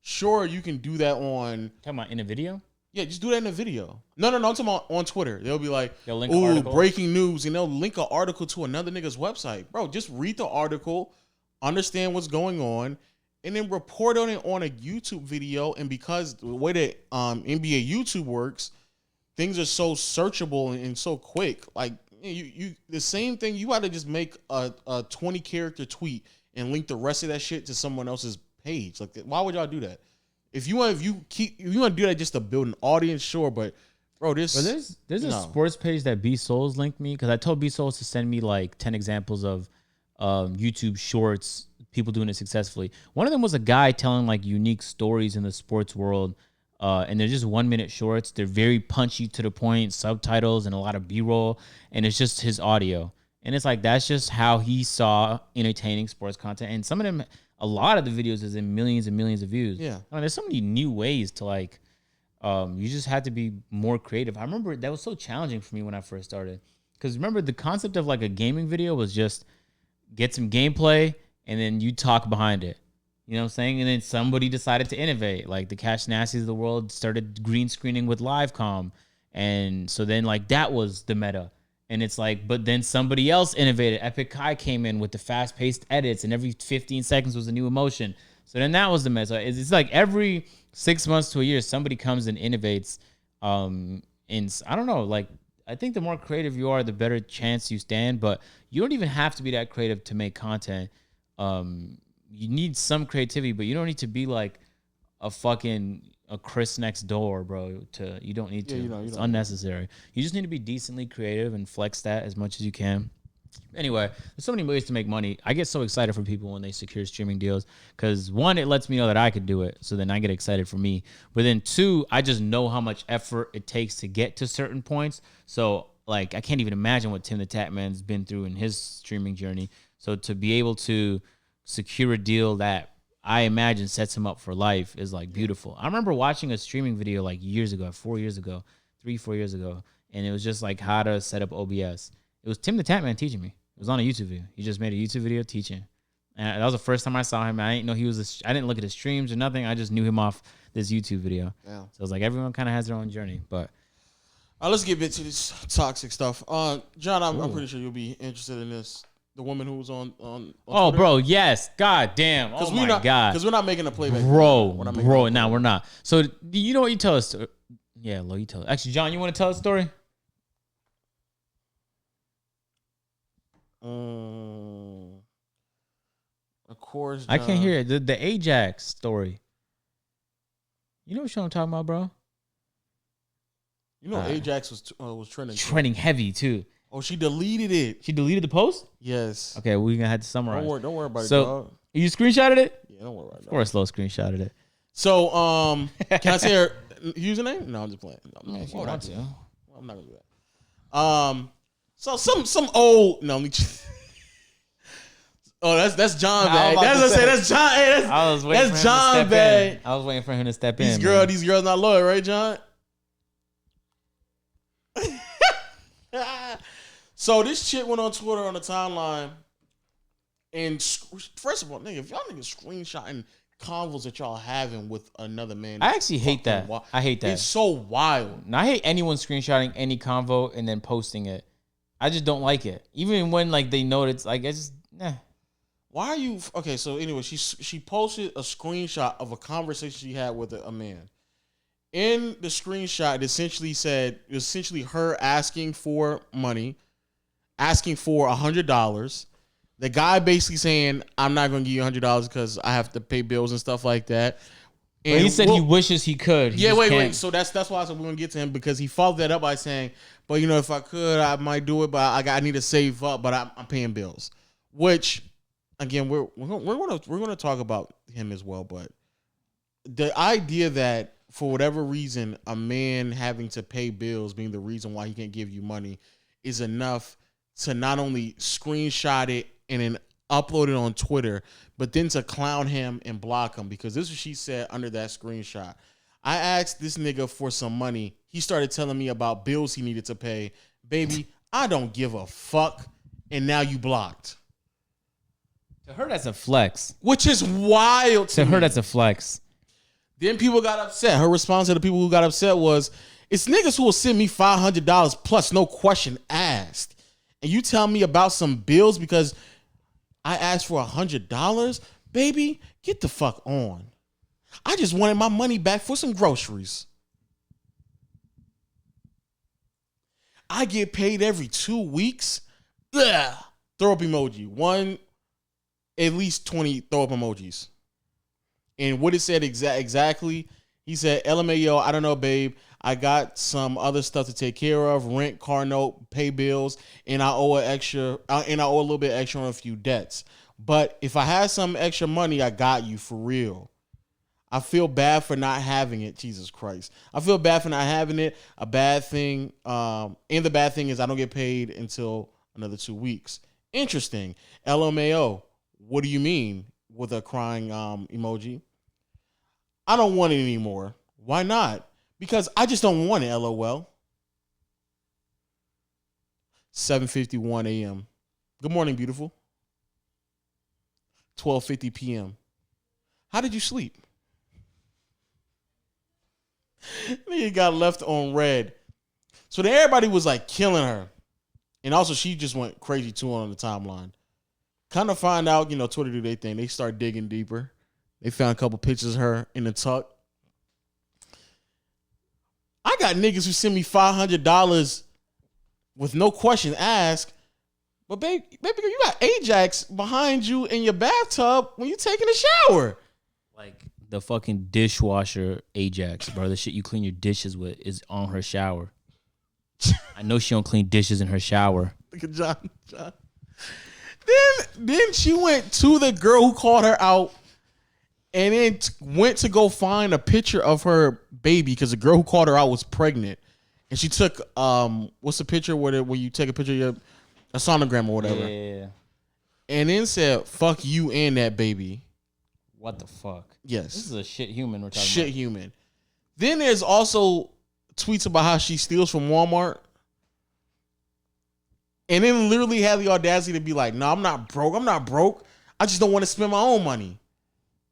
Sure, you can do that on.
Talking about in a video?
Yeah, just do that in a video. No. I'm talking about on Twitter. They'll be like,
They'll link an
"Ooh,
article.
breaking news," and they'll link an article to another nigga's website. Bro, just read the article, understand what's going on, and then report on it on a YouTube video. And because the way that NBA YouTube works, things are so searchable and so quick. Like you the same thing. You got to just make a 20-character tweet and link the rest of that shit to someone else's page. Like, why would y'all do that? If you want to do that just to build an audience, sure. But bro, there's
a sports page that B Souls linked me because I told B Souls to send me like 10 examples of YouTube shorts, people doing it successfully. One of them was a guy telling like unique stories in the sports world. And they're just 1 minute shorts. They're very punchy to the point, subtitles and a lot of B-roll. And it's just his audio. And it's like, that's just how he saw entertaining sports content. And some of them, a lot of the videos is in millions and millions of views.
Yeah.
I mean, there's so many new ways to like, you just had to be more creative. I remember that was so challenging for me when I first started. Because remember, the concept of like a gaming video was just get some gameplay and then you talk behind it. You know what I'm saying? And then somebody decided to innovate. Like the Cash Nasties of the world started green screening with Livecom. And so then like that was the meta. And it's like, but then somebody else innovated. Epic Kai came in with the fast-paced edits and every 15 seconds was a new emotion. So then that was the meta. It's like every 6 months to a year, somebody comes and innovates. And I don't know, like I think the more creative you are, the better chance you stand. But you don't even have to be that creative to make content. You need some creativity, but you don't need to be like a Chris next door, bro. You don't need to. It's unnecessary. You just need to be decently creative and flex that as much as you can. Anyway, there's so many ways to make money. I get so excited for people when they secure streaming deals because one, it lets me know that I could do it. So then I get excited for me. But then two, I just know how much effort it takes to get to certain points. So like, I can't even imagine what Tim the Tatman's been through in his streaming journey. So to be able to secure a deal that I imagine sets him up for life is like beautiful. I remember watching a streaming video like 3-4 years ago, and it was just like how to set up OBS. It was Tim the Tatman teaching me. It was on a YouTube video. He just made a YouTube video teaching. And that was the first time I saw him. I didn't know I didn't look at his streams or nothing. I just knew him off this YouTube video. Yeah. So it's like everyone kind of has their own journey. But
let's get back to this toxic stuff. John, I'm pretty sure you'll be interested in this. The woman who was on
oh,
Twitter.
Bro, yes. God damn. Oh, my God.
Because we're not making a playback.
Bro, now we're not. So, you know what you tell us? Yeah, Lo, you tell us. Actually, John, you want to tell a story?
Of course, John.
I can't hear it. The AJAX story. You know what I'm talking about, bro?
You know AJAX was trending.
Trending heavy, too.
Oh, she deleted it.
She deleted the post?
Yes.
Okay, we're going to have to summarize.
Don't worry about it,
so,
dog.
You screenshotted it?
Yeah, don't worry about it.
Of course, Lo screenshotted it.
So, can I say her username? No, I'm just playing. No,
if you want to.
I'm not going to do that. So, some old... No, let me... Oh, that's John bag. That's John. Hey, that's John bag.
I was waiting for him to step
in.
Man.
These girls not loyal, right, John? So this shit went on Twitter on the timeline, and first of all, nigga, if y'all niggas screenshotting convos that y'all having with another man,
I actually hate that. I hate that.
It's so wild.
Now, I hate anyone screenshotting any convo and then posting it. I just don't like it. Even when like they know it's like it's just
Why are you okay? So anyway, she posted a screenshot of a conversation she had with a man. In the screenshot, it essentially her asking for money, asking for $100. The guy basically saying, "I'm not going to give you $100 because I have to pay bills and stuff like that." And
he said he wishes he could.
Wait. So that's why I said we're going to get to him because he followed that up by saying, "But you know, if I could, I might do it, but I need to save up, but I'm paying bills." Which, again, we're going to talk about him as well. But the idea that for whatever reason, a man having to pay bills being the reason why he can't give you money is enough to not only screenshot it and then upload it on Twitter, but then to clown him and block him, because this is what she said under that screenshot. I asked this nigga for some money. He started telling me about bills he needed to pay. Baby, I don't give a fuck. And now you blocked.
To her, that's a flex.
Which is wild to
To her,
me.
that's a flex.
Then people got upset. Her response to the people who got upset was, it's niggas who will send me $500 plus no question asked. And you tell me about some bills because I asked for $100? Baby, get the fuck on. I just wanted my money back for some groceries. I get paid every 2 weeks. Ugh. Throw up emoji. One, at least 20 throw up emojis. And what it said exactly, he said, LMAO, I don't know, babe. I got some other stuff to take care of, rent, car note, pay bills, and I owe a little bit extra on a few debts. But if I had some extra money, I got you for real. I feel bad for not having it. Jesus Christ. I feel bad for not having it. A bad thing. And the bad thing is I don't get paid until another 2 weeks. Interesting. LMAO. What do you mean? With a crying emoji. I don't want it anymore. Why not? Because I just don't want it, LOL. 7:51 a.m. Good morning, beautiful. 12:50 p.m. How did you sleep? Nigga got left on red. So then everybody was like killing her. And also she just went crazy too on the timeline. Kind of find out, Twitter do their thing. They start digging deeper. They found a couple pictures of her in the tuck. I got niggas who send me $500 with no question asked. But baby girl, you got AJAX behind you in your bathtub when you taking a shower.
Like the fucking dishwasher AJAX, bro. The shit you clean your dishes with is on her shower. I know she don't clean dishes in her shower.
Look at John. Then she went to the girl who called her out and then went to go find a picture of her baby because the girl who called her out was pregnant. And she took, what's the picture where you take a picture of a sonogram or whatever.
Yeah.
And then said, fuck you and that baby.
What the fuck?
Yes.
This is a shit human we're talking
Shit
about.
human. Then there's also tweets about how she steals from Walmart. And then literally had the audacity to be like, no, I'm not broke. I just don't want to spend my own money.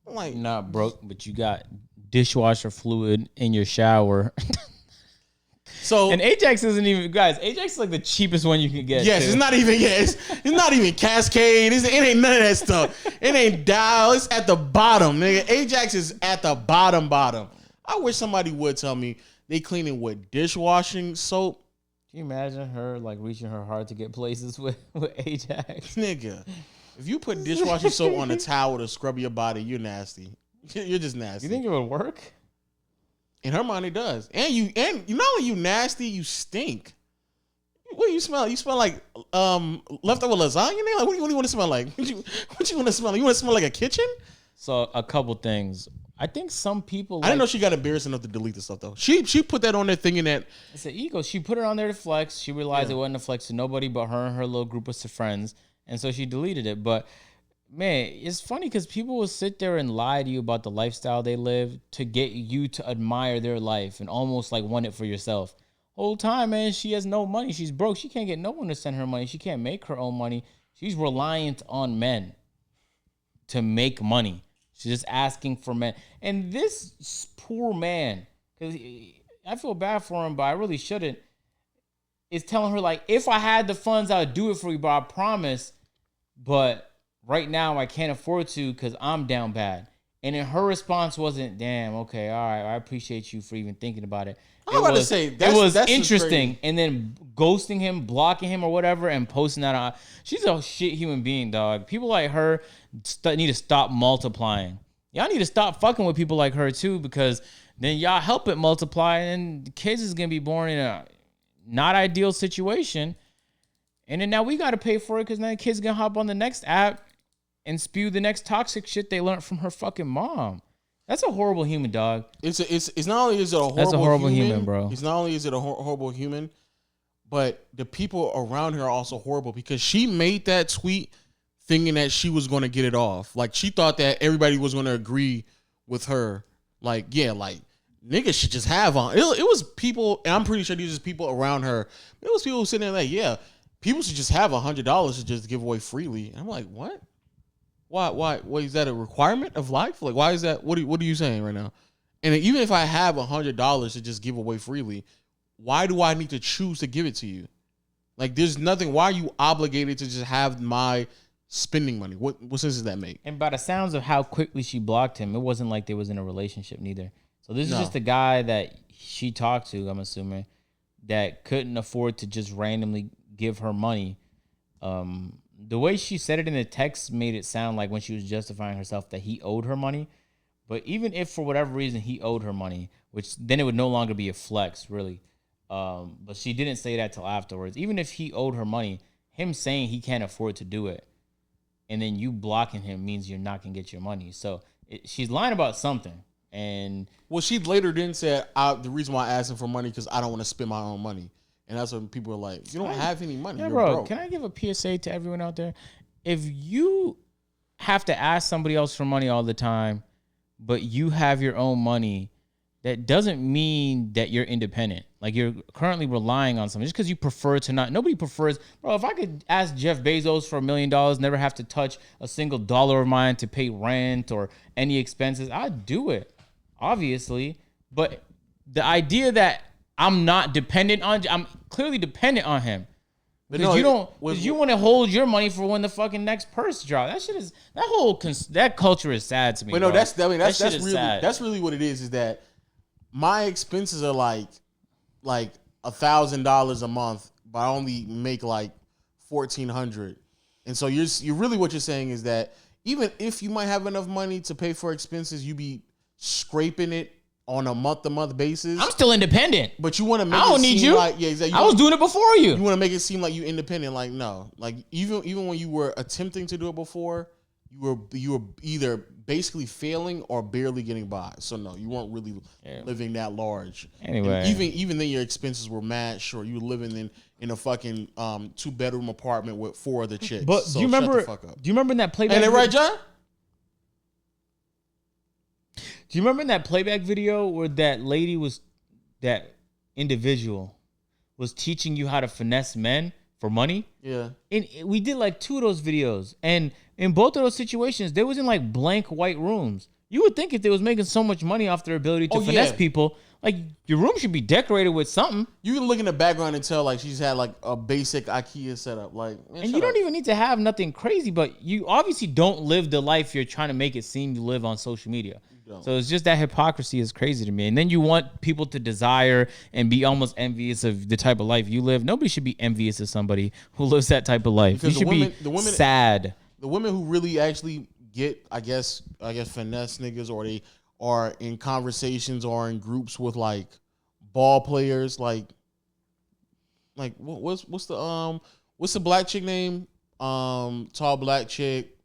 I'm like,
You're not broke, but you got dishwasher fluid in your shower.
so
And AJAX isn't even, guys, AJAX is like the cheapest one you can get.
yes,
too.
it's not even it's not even Cascade. It ain't none of that stuff. It ain't Dial. It's at the bottom, nigga. AJAX is at the bottom. I wish somebody would tell me they cleaning with dishwashing soap.
Can you imagine her like reaching her heart to get places with AJAX?
Nigga, if you put dishwashing soap on a towel to scrub your body, you're nasty. You're just nasty.
You think it would work?
In her mind, it does. And you not only you nasty, you stink. What do you smell? You smell like leftover lasagna. Like what do you want to smell like? What you want to smell? You want to smell like a kitchen?
So a couple things. I think some people.
I didn't know she got embarrassed enough to delete the stuff though. She put that on there thinking that
It's an ego. She put it on there to flex. She realized it wasn't a flex to nobody but her and her little group of friends, and so she deleted it. But man, it's funny because people will sit there and lie to you about the lifestyle they live to get you to admire their life and almost like want it for yourself. Whole time, man, she has no money. She's broke. She can't get no one to send her money. She can't make her own money. She's reliant on men to make money. She's just asking for men. And this poor man, because I feel bad for him, but I really shouldn't, is telling her, like, if I had the funds, I would do it for you, but I promise. But right now, I can't afford to because I'm down bad. And then her response wasn't, damn, okay, all right, I appreciate you for even thinking about it.
I'm about to say,
it was
that's
interesting.
crazy.
And then ghosting him, blocking him or whatever, and posting that on. She's a shit human being, dog. People like her need to stop multiplying. Y'all need to stop fucking with people like her, too, because then y'all help it multiply, and the kids is going to be born in a not ideal situation. And then now we got to pay for it because now the kids going to hop on the next app and spew the next toxic shit they learned from her fucking mom. That's a horrible human, dog.
it's not only is it a horrible,
That's a horrible human, bro.
It's not only is it a horrible human, but the people around her are also horrible because she made that tweet thinking that she was going to get it off. Like she thought that everybody was going to agree with her. Like, yeah, like niggas should just have on. It was people, and I'm pretty sure these are people around her. It was people sitting there like, yeah, people should just have $100 to just give away freely. And I'm like, what? Why? Is that a requirement of life? Like, why is that? What are you saying right now? And even if I have $100 to just give away freely, why do I need to choose to give it to you? Like, there's nothing. Why are you obligated to just have my spending money? What sense does that make?
And by the sounds of how quickly she blocked him, it wasn't like they was in a relationship neither. So this is just a guy that she talked to, I'm assuming, that couldn't afford to just randomly give her money. The way she said it in the text made it sound like when she was justifying herself that he owed her money. But even if for whatever reason he owed her money, which then it would no longer be a flex, really. But she didn't say that till afterwards. Even if he owed her money, him saying he can't afford to do it, and then you blocking him means you're not going to get your money. So she's lying about something. And
well, she later then said, the reason why I asked him for money because I don't want to spend my own money. And that's when people are like, you don't have any money.
Yeah,
you're
bro,
broke.
can I give a PSA to everyone out there? If you have to ask somebody else for money all the time, but you have your own money, that doesn't mean that you're independent. Like, you're currently relying on something just because you prefer to not. Nobody prefers, bro. If I could ask Jeff Bezos for $1 million, never have to touch a single dollar of mine to pay rent or any expenses, I'd do it, obviously. But the idea that I'm not dependent on, I'm clearly dependent on him. Because you want to hold your money for when the fucking next purse drop. That shit is that culture is sad to me.
But no,
bro.
that's really what it is that my expenses are like $1,000 a month, but I only make like $1,400. And so you're really what you're saying is that even if you might have enough money to pay for expenses, you be scraping it on a month-to-month basis.
I'm still independent.
But you want to make
I don't need you.
Like, yeah, exactly.
I was doing it before you.
You want to make it seem like you're independent. Like, no. Like, even when you were attempting to do it before, you were either basically failing or barely getting by. So no, you weren't really living that large.
Anyway,
and even then your expenses were matched, or you were living in a fucking 2-bedroom apartment with 4 other chicks.
But
so
do you remember?
Shut the fuck up.
Do you remember in that playback?
Ain't that right, John?
Do you remember in that playback video where that individual was teaching you how to finesse men for money?
Yeah.
And we did like 2 of those videos. And in both of those situations, they was in like blank white rooms. You would think if they was making so much money off their ability to finesse people, like your room should be decorated with something.
You can look in the background and tell like she's had like a basic IKEA setup. Like, man,
and you don't even need to have nothing crazy, but you obviously don't live the life you're trying to make it seem you live on social media. So it's just that hypocrisy is crazy to me. And then you want people to desire and be almost envious of the type of life you live. Nobody should be envious of somebody who lives that type of life. Because you should be sad.
The women who really actually get, I guess finesse niggas, or they are in conversations or in groups with like ball players, like what's the black chick name? Tall black chick.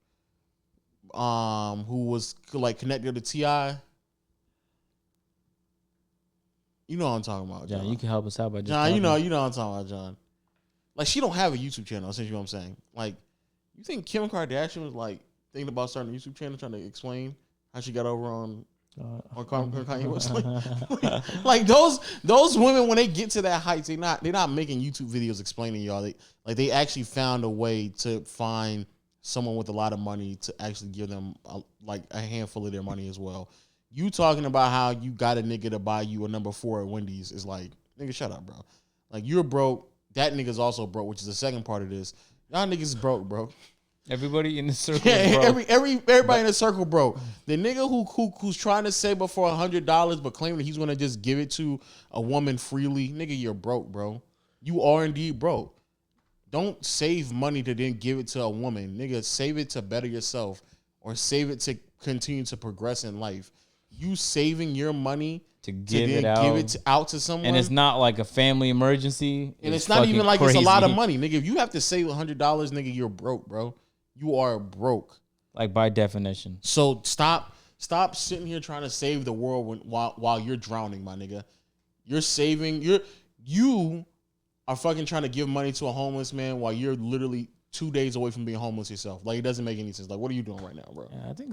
Who was like connected to T.I. You know what I'm talking about, John.
You can help us out by just
John, you know what I'm talking about, John. Like, she don't have a YouTube channel, essentially what I'm saying. Like, you think Kim Kardashian was like thinking about starting a YouTube channel trying to explain how she got over on Kanye West? Like those women, when they get to that height, they're not making YouTube videos explaining y'all. They actually found a way to find someone with a lot of money to actually give them a handful of their money as well. You talking about how you got a nigga to buy you a number 4 at Wendy's is like, nigga, shut up, bro. Like, you're broke. That nigga's also broke, which is the second part of this. Y'all niggas broke, bro.
Everybody in the circle is broke.
Everybody in the circle broke. The nigga who's trying to save up for $100 but claiming he's gonna just give it to a woman freely, nigga, you're broke, bro. You are indeed broke. Don't save money to then give it to a woman. Nigga, save it to better yourself or save it to continue to progress in life. You saving your money
to give it out
to someone.
And it's not like a family emergency.
And it's not even like crazy. It's a lot of money. Nigga, if you have to save $100, nigga, you're broke, bro. You are broke.
Like, by definition.
So stop sitting here trying to save the world while you're drowning, my nigga. You're saving, you are fucking trying to give money to a homeless man while you're literally 2 days away from being homeless yourself. Like, it doesn't make any sense. Like, what are you doing right now, bro?
Yeah, I think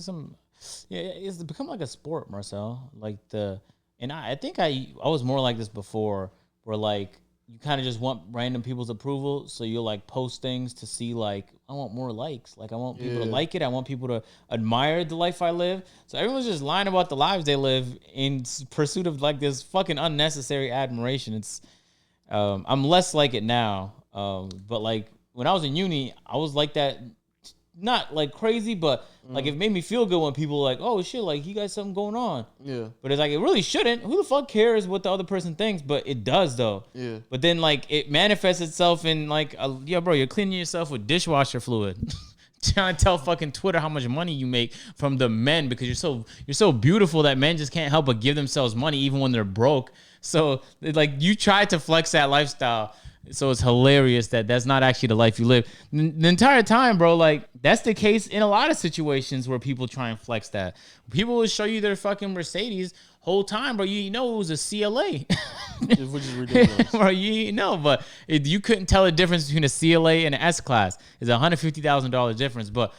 it's become like a sport, Marcel. Like, the And I think I was more like this before, where like you kind of just want random people's approval, so you'll like post things to see like I want more likes, like I want people to like it, I want people to admire the life I live. So everyone's just lying about the lives they live in pursuit of like this fucking unnecessary admiration. It's I'm less like it now, but like when I was in uni, I was like that. Not like crazy, but like it made me feel good when people were like, oh shit, like he got something going on.
Yeah.
But it's like it really shouldn't. Who the fuck cares what the other person thinks? But it does though.
Yeah.
But then like it manifests itself in like, yeah, bro, you're cleaning yourself with dishwasher fluid. Trying to tell fucking Twitter how much money you make from the men because you're so beautiful that men just can't help but give themselves money even when they're broke. So like you try to flex that lifestyle. So it's hilarious that that's not actually the life you live. The entire time, bro, like that's the case in a lot of situations where people try and flex that. People will show you their fucking Mercedes whole time, bro. You know it was a CLA.
Which is ridiculous.
Bro, you know, but you couldn't tell the difference between a CLA and an S-Class. It's a $150,000 difference, but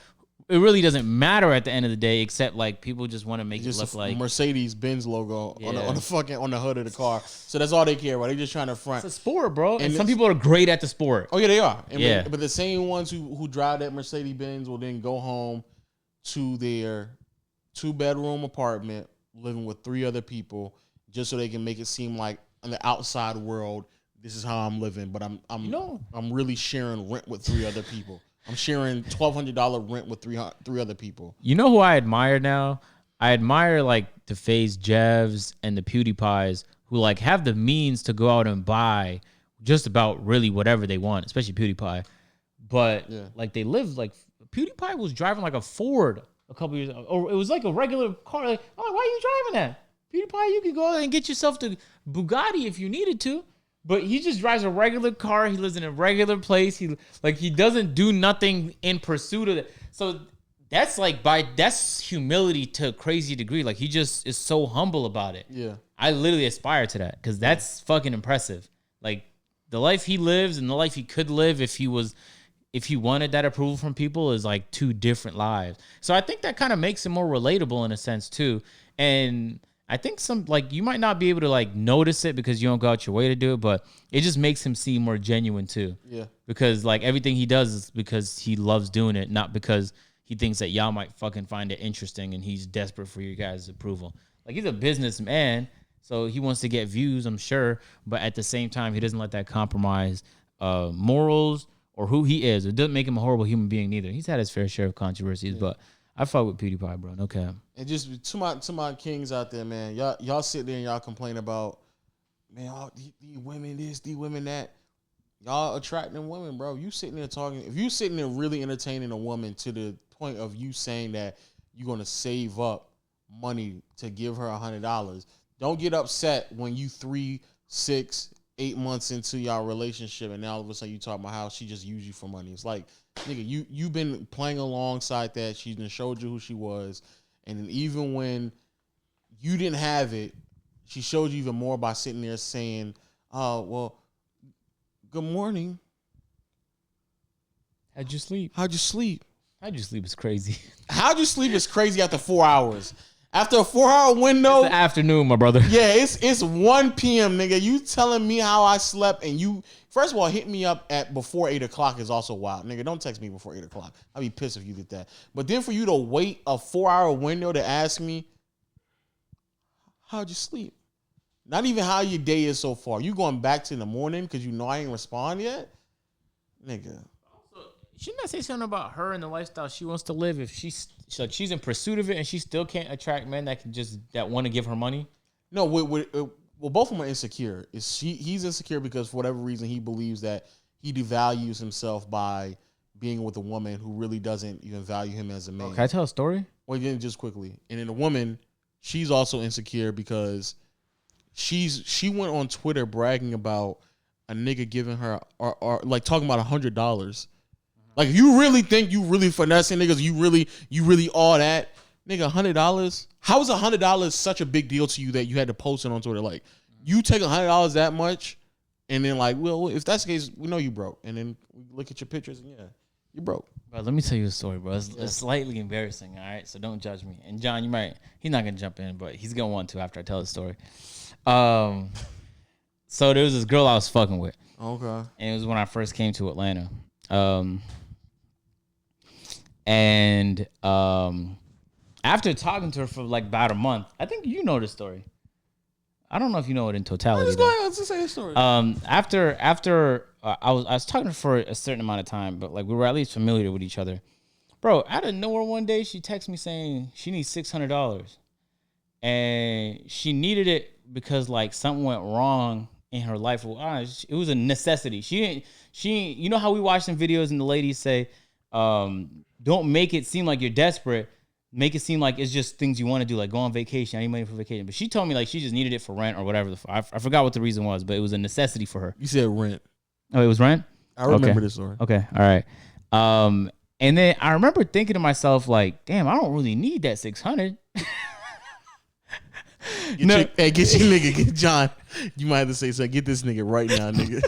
it really doesn't matter at the end of the day, except like people just want to make it look like
Mercedes Benz logo on the hood of the car. So that's all they care about. They're just trying to front.
It's a sport, bro. And some people are great at the sport.
Oh yeah, they are. But the same ones who drive that Mercedes Benz will then go home to their 2-bedroom apartment, living with 3 other people, just so they can make it seem like in the outside world, this is how I'm living. But I'm really sharing rent with 3 other people. I'm sharing $1,200 rent with three other people.
You know who I admire now? I admire like the FaZe Jevs and the PewDiePies who like have the means to go out and buy just about really whatever they want, especially PewDiePie. But like they live like PewDiePie was driving like a Ford a couple years ago, or it was like a regular car. Like, oh, why are you driving that? PewDiePie, you could go out and get yourself the Bugatti if you needed to. But he just drives a regular car. He lives in a regular place. He doesn't do nothing in pursuit of it. So that's that's humility to a crazy degree. Like he just is so humble about it.
Yeah.
I literally aspire to that because that's fucking impressive. Like the life he lives and the life he could live if he wanted that approval from people is like 2 different lives. So I think that kind of makes him more relatable in a sense too. And I think some like you might not be able to like notice it because you don't go out your way to do it, but it just makes him seem more genuine too.
Yeah.
Because like everything he does is because he loves doing it, not because he thinks that y'all might fucking find it interesting and he's desperate for your guys' approval. Like he's a businessman, so he wants to get views, I'm sure, but at the same time he doesn't let that compromise morals or who he is. It doesn't make him a horrible human being neither. He's had his fair share of controversies, but I fuck with PewDiePie, bro. No cap.
And just to my kings out there, man, y'all sit there and y'all complain about, man, all these women this, these women that. Y'all attracting women, bro. You sitting there talking. If you sitting there really entertaining a woman to the point of you saying that you're gonna save up money to give her $100, don't get upset when you 3, 6, 8 months into y'all relationship and now all of a sudden you talk about how she just used you for money. It's like, nigga, you've been playing alongside that. She done showed you who she was, and then even when you didn't have it, she showed you even more by sitting there saying, "Oh, well, good morning.
How'd you sleep?
How'd you sleep?
How'd you sleep is crazy.
How'd you sleep is crazy after 4 hours. After a 4-hour window.
It's the afternoon, my brother.
Yeah, it's 1 p.m., nigga. You telling me how I slept and you, first of all, hit me up at before 8 o'clock is also wild. Nigga, don't text me before 8 o'clock. I'd be pissed if you did that. But then for you to wait a 4-hour window to ask me, how'd you sleep? Not even how your day is so far. You going back to the morning because you know I ain't respond yet? Nigga.
Shouldn't I say something about her and the lifestyle she wants to live if she's in pursuit of it and she still can't attract men that want to give her money?
No, well, both of them are insecure. He's insecure because for whatever reason he believes that he devalues himself by being with a woman who really doesn't even value him as a man.
Can I tell a story?
Well, again, just quickly. And then the woman, she's also insecure because she went on Twitter bragging about a nigga giving her or like talking about $100. Like, you really think you really finessing niggas? You really all that? Nigga, $100? How is $100 such a big deal to you that you had to post it on Twitter? Like, you take $100 that much, and then like, well, if that's the case, we know you broke. And then we look at your pictures, and You broke.
Bro, let me tell you a story, bro. It's slightly embarrassing, all right? So don't judge me. And John, he's not going to jump in, but he's going to want to after I tell the story. So there was this girl I was fucking with.
Okay.
And it was when I first came to Atlanta. After talking to her for like about a month, I think you know the story. I don't know if you know it in totality.
Let's just say the story.
After I was talking to her for a certain amount of time, but like we were at least familiar with each other. Bro, out of nowhere one day she texted me saying she needs $600, and she needed it because like something went wrong in her life. It was a necessity. She you know how we watch some videos and the ladies say, don't make it seem like you're desperate. Make it seem like it's just things you want to do, like go on vacation. I need money for vacation. But she told me like she just needed it for rent or whatever. I forgot what the reason was, but it was a necessity for her.
You said rent.
Oh, it was rent?
I remember this story.
Okay, all right. And then I remember thinking to myself like, damn, I don't really need that 600.
Get your nigga, get John. You might have to say so. Get this nigga right now, nigga.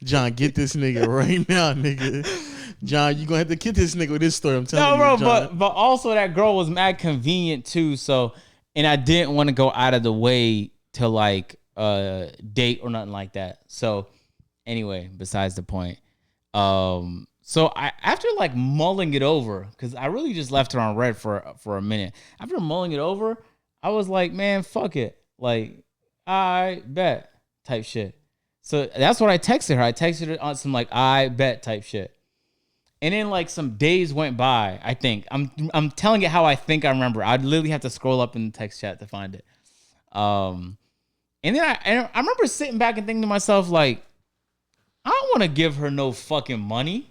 John, get this nigga right now, nigga. John, you gonna have to get this nigga with this story. I'm telling you, John.
but also that girl was mad convenient too. So, and I didn't want to go out of the way to like date or nothing like that. So, anyway, besides the point. So I after like mulling it over, because I really just left her on red for a minute. After mulling it over, I was like, man, fuck it. Like, I bet type shit. So that's what I texted her. I texted her on some like I bet type shit. And then like some days went by, I think. I'm telling it how I think I remember. I'd literally have to scroll up in the text chat to find it. And then I remember sitting back and thinking to myself, like, I don't want to give her no fucking money.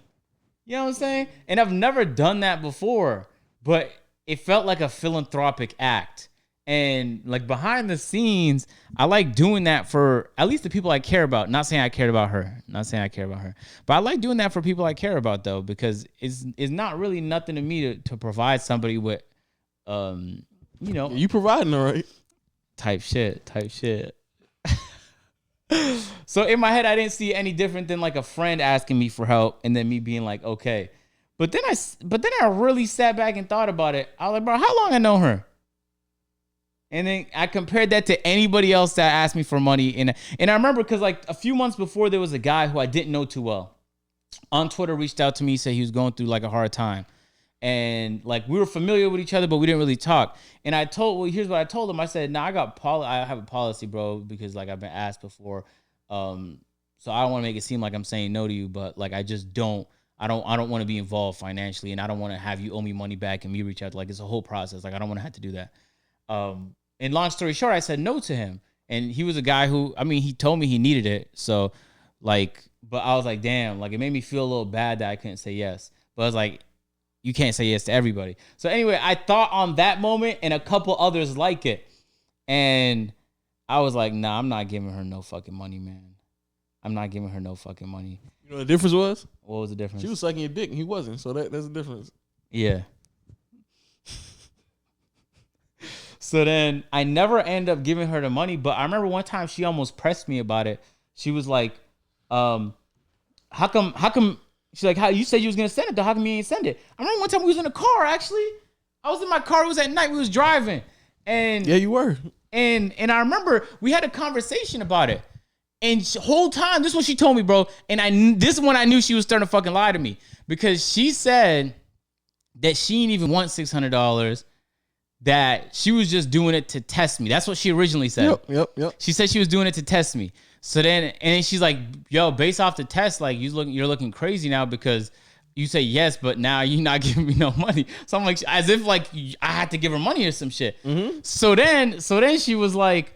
You know what I'm saying? And I've never done that before, but it felt like a philanthropic act. And like behind the scenes, I like doing that for at least the people I care about. Not saying I cared about her. Not saying I care about her. But I like doing that for people I care about though, because it's not really nothing to me to provide somebody with you know.
You providing, all right?
Type shit. So in my head, I didn't see any different than like a friend asking me for help and then me being like, okay. But then I really sat back and thought about it. I was like, bro, how long I know her? And then I compared that to anybody else that asked me for money. And I remember because like a few months before, there was a guy who I didn't know too well on Twitter reached out to me, said he was going through like a hard time. And like we were familiar with each other, but we didn't really talk. And here's what I told him. I said, nah, I have a policy, bro, because like I've been asked before. So I don't want to make it seem like I'm saying no to you, but like I just don't want to be involved financially, and I don't want to have you owe me money back and me reach out. Like it's a whole process. Like I don't want to have to do that. And long story short, I said no to him. And he was a guy who, I mean, he told me he needed it. So like, but I was like, damn, like it made me feel a little bad that I couldn't say yes. But I was like, you can't say yes to everybody. So anyway, I thought on that moment and a couple others like it. And I was like, nah, I'm not giving her no fucking money, man. I'm not giving her no fucking money.
You know what the difference was?
What was the difference?
She was sucking your dick and he wasn't. So that's the difference.
Yeah. So then I never end up giving her the money, but I remember one time she almost pressed me about it. She was like, how come she's like, how you said you was gonna send it though? How come you ain't send it? I remember one time we was in a car, actually. I was in my car, it was at night, we was driving. And
yeah, you were.
And I remember we had a conversation about it. And the whole time, this is what she told me, bro. And this is when I knew she was starting to fucking lie to me. Because she said that she didn't even want $600. That she was just doing it to test me. That's what she originally said.
Yep.
She said she was doing it to test me. So then, and then she's like, yo, based off the test, like you're looking crazy now because you say yes, but now you're not giving me no money. So I'm like, as if like I had to give her money or some shit. Mm-hmm. So then she was like,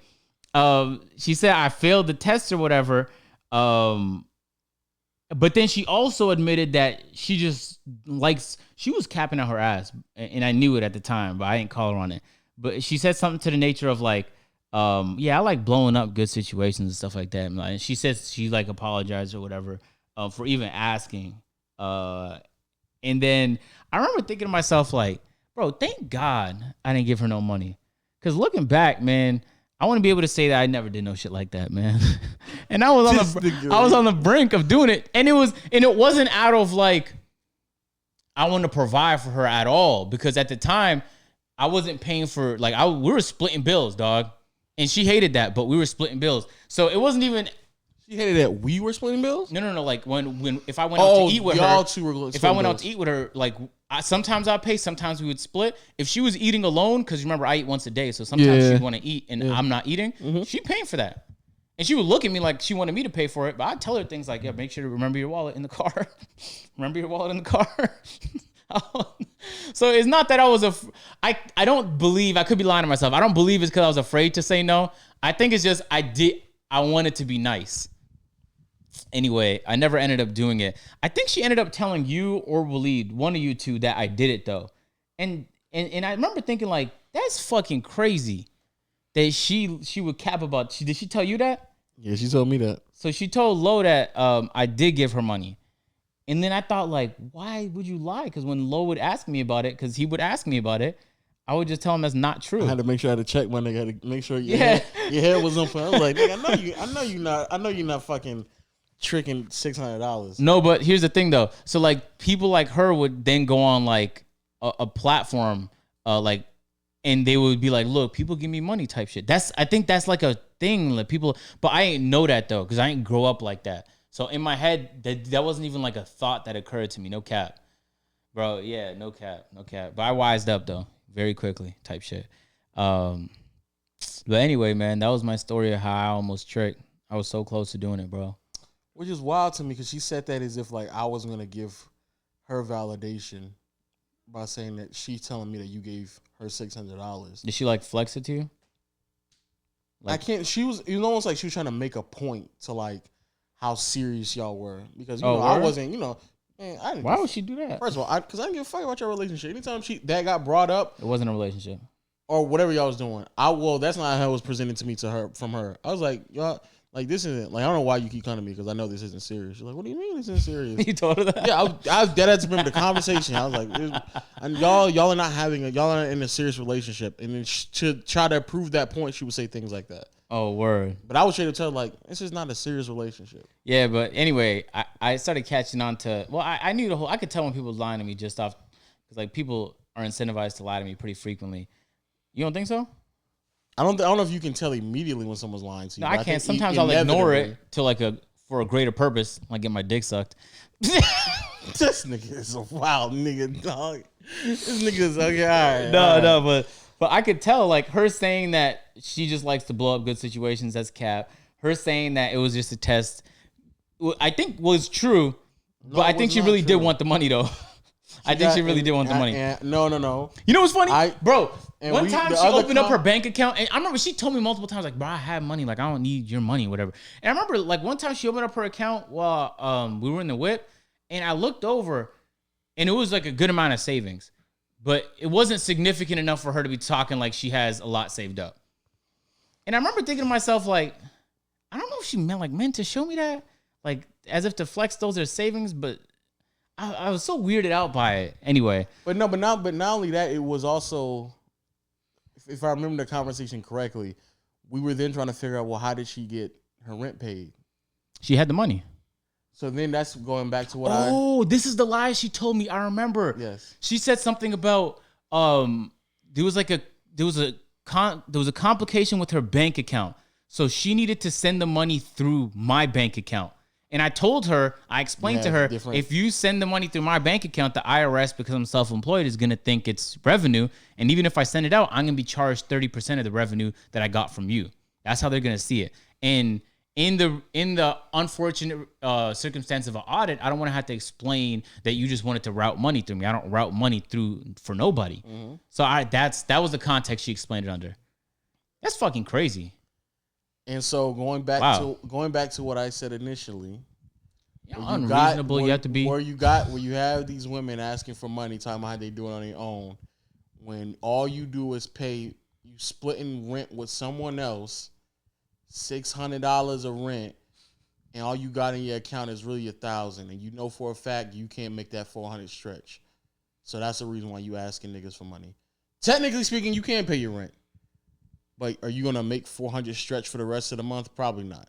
she said I failed the test or whatever. But then she also admitted that she just likes, she was capping out her ass. And I knew it at the time, but I didn't call her on it. But she said something to the nature of like, yeah, I like blowing up good situations and stuff like that. And she says she like apologized or whatever for even asking. And then I remember thinking to myself like, bro, thank God I didn't give her no money. Because looking back, man, I want to be able to say that I never did no shit like that, man. And I was on the brink of doing it, and it wasn't out of like I want to provide for her at all, because at the time I wasn't paying for, like, we were splitting bills, dog. And she hated that, but we were splitting bills. So it wasn't even.
She hated that we were splitting bills?
No. Like when if I went out to eat with her.
Two were
if I went out to eat with her, like sometimes I'd pay, sometimes we would split. If she was eating alone, because remember I eat once a day, so sometimes she'd want to eat and I'm not eating, she paying for that. And she would look at me like she wanted me to pay for it, but I'd tell her things like, yeah, make sure to remember your wallet in the car. Remember your wallet in the car. So it's not that I was I don't believe, I could be lying to myself. I don't believe it's because I was afraid to say no. I think it's just I wanted to be nice. Anyway, I never ended up doing it. I think she ended up telling you or Waleed, one of you two, that I did it though. And I remember thinking like, that's fucking crazy that she would cap about. Did she tell you that?
Yeah, she told me that.
So she told Lo that I did give her money. And then I thought, like, why would you lie? Because when Lo would ask me about it, because he would ask me about it, I would just tell him that's not true.
I had to make sure I had to check my nigga. I had to make sure your head was on point. I was like, nigga, I know you're not fucking tricking $600.
No, but here's the thing though. So like people like her would then go on like a platform, like, and they would be like, look, people give me money type shit. I think that's like a thing that people, but I ain't know that though, because I ain't grow up like that. So in my head, that wasn't even like a thought that occurred to me. No cap. Bro, yeah, no cap. But I wised up though, very quickly type shit. But anyway, man, that was my story of how I almost tricked. I was so close to doing it, bro.
Which is wild to me because she said that as if like I was going to give her validation by saying that she's telling me that you gave her $600.
Did she like flex it to you?
Like, I can't. She was. It was almost like she was trying to make a point to like how serious y'all were because I wasn't. Man, I didn't.
Why would she do that?
First of all, because I didn't give a fuck about your relationship. Anytime that got brought up,
it wasn't a relationship
or whatever y'all was doing. That's not how it was presented to me from her. I was like, y'all. Like, this isn't, like, I don't know why you keep coming to me because I know this isn't serious. She's like, what do you mean this isn't serious?
You told her that?
Yeah, I was dead ass to remember the conversation. I was like, and y'all are not y'all are in a serious relationship. And then to try to prove that point, she would say things like that.
Oh, word.
But I would try to tell her, like, this is not a serious relationship.
Yeah, but anyway, I started catching on to, well, I knew I could tell when people were lying to me just off, because, like, people are incentivized to lie to me pretty frequently. You don't think so?
I don't know if you can tell immediately when someone's lying to you.
No, I can't. Sometimes I'll ignore it to for a greater purpose, like get my dick sucked.
This nigga is a wild nigga, dog. This nigga is okay. All right.
No, but I could tell, like, her saying that she just likes to blow up good situations. That's cap. Her saying that it was just a test, I think was true. But I think she really did want the money though. I think she really did want the money.
No.
You know what's funny, bro?
And
one time she opened up her bank account, and I remember she told me multiple times, like, bro, I have money, like, I don't need your money, whatever. And I remember, like, one time she opened up her account while we were in the whip, and I looked over, and it was, like, a good amount of savings. But it wasn't significant enough for her to be talking like she has a lot saved up. And I remember thinking to myself, like, I don't know if she meant to show me that, like, as if to flex those are savings, but I was so weirded out by it. Anyway.
But not only that, it was also, if I remember the conversation correctly, we were then trying to figure out, well, how did she get her rent paid?
She had the money.
So then that's going back to
what this is the lie she told me. I remember.
Yes.
She said something about there was a complication with her bank account. So she needed to send the money through my bank account. And I told her, I explained to her, if you send the money through my bank account, the IRS, because I'm self-employed, is going to think it's revenue. And even if I send it out, I'm going to be charged 30% of the revenue that I got from you. That's how they're going to see it. And in the unfortunate circumstance of an audit, I don't want to have to explain that you just wanted to route money through me. I don't route money for nobody. Mm-hmm. So that was the context she explained it under. That's fucking crazy.
And so going back to what I said initially,
unreasonable you have to be.
Where you have these women asking for money, talking about how they do it on their own, when all you do is you splitting rent with someone else, $600 of rent, and all you got in your account is really $1,000, and you know for a fact you can't make that $400 stretch. So that's the reason why you asking niggas for money. Technically speaking, you can pay your rent. But are you going to make $400 stretch for the rest of the month? Probably not.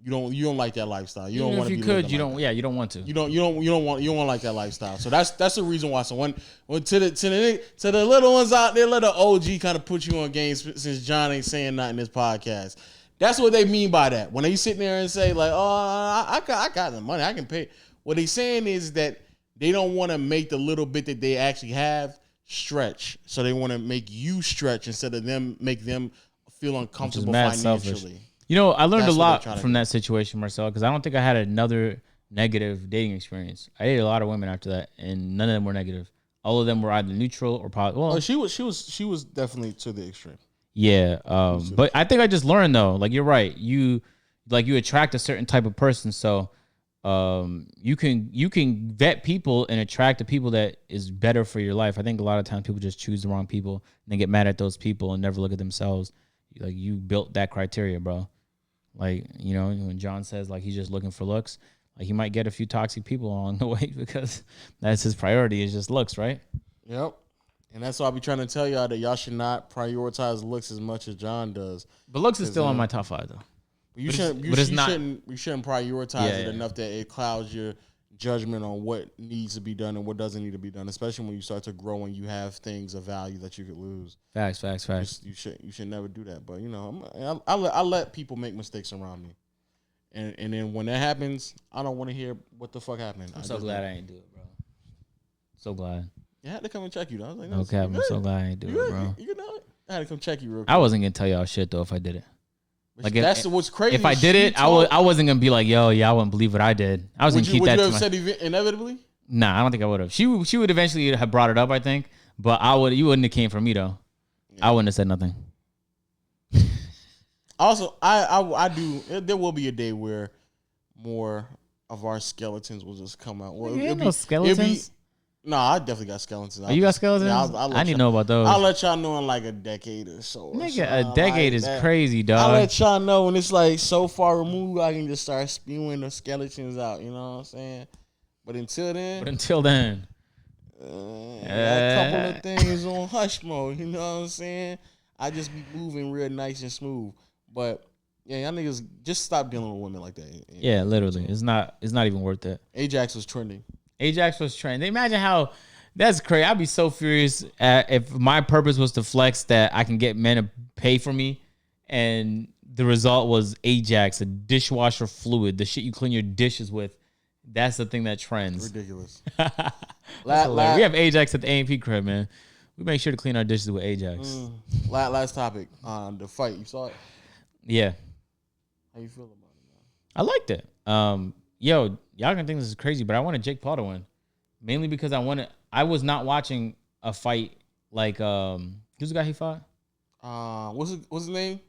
You don't like that lifestyle. You don't
Even
want
if
to
you
be
could,
living
you
like
don't.
that.
Yeah, you don't want to.
You don't want to like that lifestyle. So that's the reason why. So when to the little ones out there, let the OG kind of put you on games since John ain't saying nothing in this podcast. That's what they mean by that. When they sit there and say like, "Oh, I got the money, I can pay." What they saying is that they don't want to make the little bit that they actually have stretch. So they want to make you stretch instead of make them feel uncomfortable financially.
Selfish. You know, I learned
That's
a
what
lot
they're trying to
from
do.
that situation, Marcel, because I don't think I had another negative dating experience. I dated a lot of women after that, and none of them were negative. All of them were either neutral or positive. Well,
Oh, she was definitely to the extreme.
yeah, but I think I just learned though. Like you're right. You attract a certain type of person, so you can vet people and attract the people that is better for your life. I think a lot of times people just choose the wrong people and they get mad at those people and never look at themselves. Like you built that criteria, bro. Like, you know, when John says like he's just looking for looks, like he might get a few toxic people along the way because that's his priority is just looks, right?
Yep. And that's why I be trying to tell y'all that y'all should not prioritize looks as much as John does.
But looks is still on my top 5 though.
You shouldn't prioritize it enough that it clouds your judgment on what needs to be done and what doesn't need to be done, especially when you start to grow and you have things of value that you could lose.
Facts.
You should never do that. But you know, I let people make mistakes around me, and then when that happens, I don't want to hear what the fuck happened.
I'm so glad I ain't do it, bro. So glad.
I had to come and check you. Though. I was like,
No cap, I'm so glad I ain't do it, bro.
You know, I had to come check you real quick.
I wasn't gonna tell y'all shit though if I did it.
Like that's what's crazy.
If I did it, I wasn't gonna be like, yo, yeah, I wouldn't believe what I did. I was gonna keep that. Would you have
said inevitably?
Nah, I don't think I would have. She would eventually have brought it up, I think. But you wouldn't have came from me though. Yeah. I wouldn't have said nothing.
Also, I do. There will be a day where more of our skeletons will just come out. Well,
no skeletons.
I definitely got skeletons.
You got skeletons?
Yeah,
I need to know about those.
I'll let y'all know in like a decade or so.
Nigga, a decade is crazy, dog.
I'll let y'all know when it's like so far removed, I can just start spewing the skeletons out. You know what I'm saying? But until then, a couple of things on hush mode. You know what I'm saying? I just be moving real nice and smooth. But yeah, y'all niggas just stop dealing with women like that.
Yeah, literally, it's not even worth it.
AJAX was trending.
AJAX was trending. Imagine how that's crazy. I'd be so furious if my purpose was to flex that I can get men to pay for me, and the result was AJAX, a dishwasher fluid, the shit you clean your dishes with. That's the thing that trends.
Ridiculous.
We have AJAX at the A&P crib, man. We make sure to clean our dishes with AJAX.
Last topic on the fight. You saw it?
Yeah.
How you feel about it, man?
I liked it. Yo, y'all can think this is crazy, but I wanted Jake Paul to win. Mainly because I was not watching a fight like who's the guy he fought?
What's his name?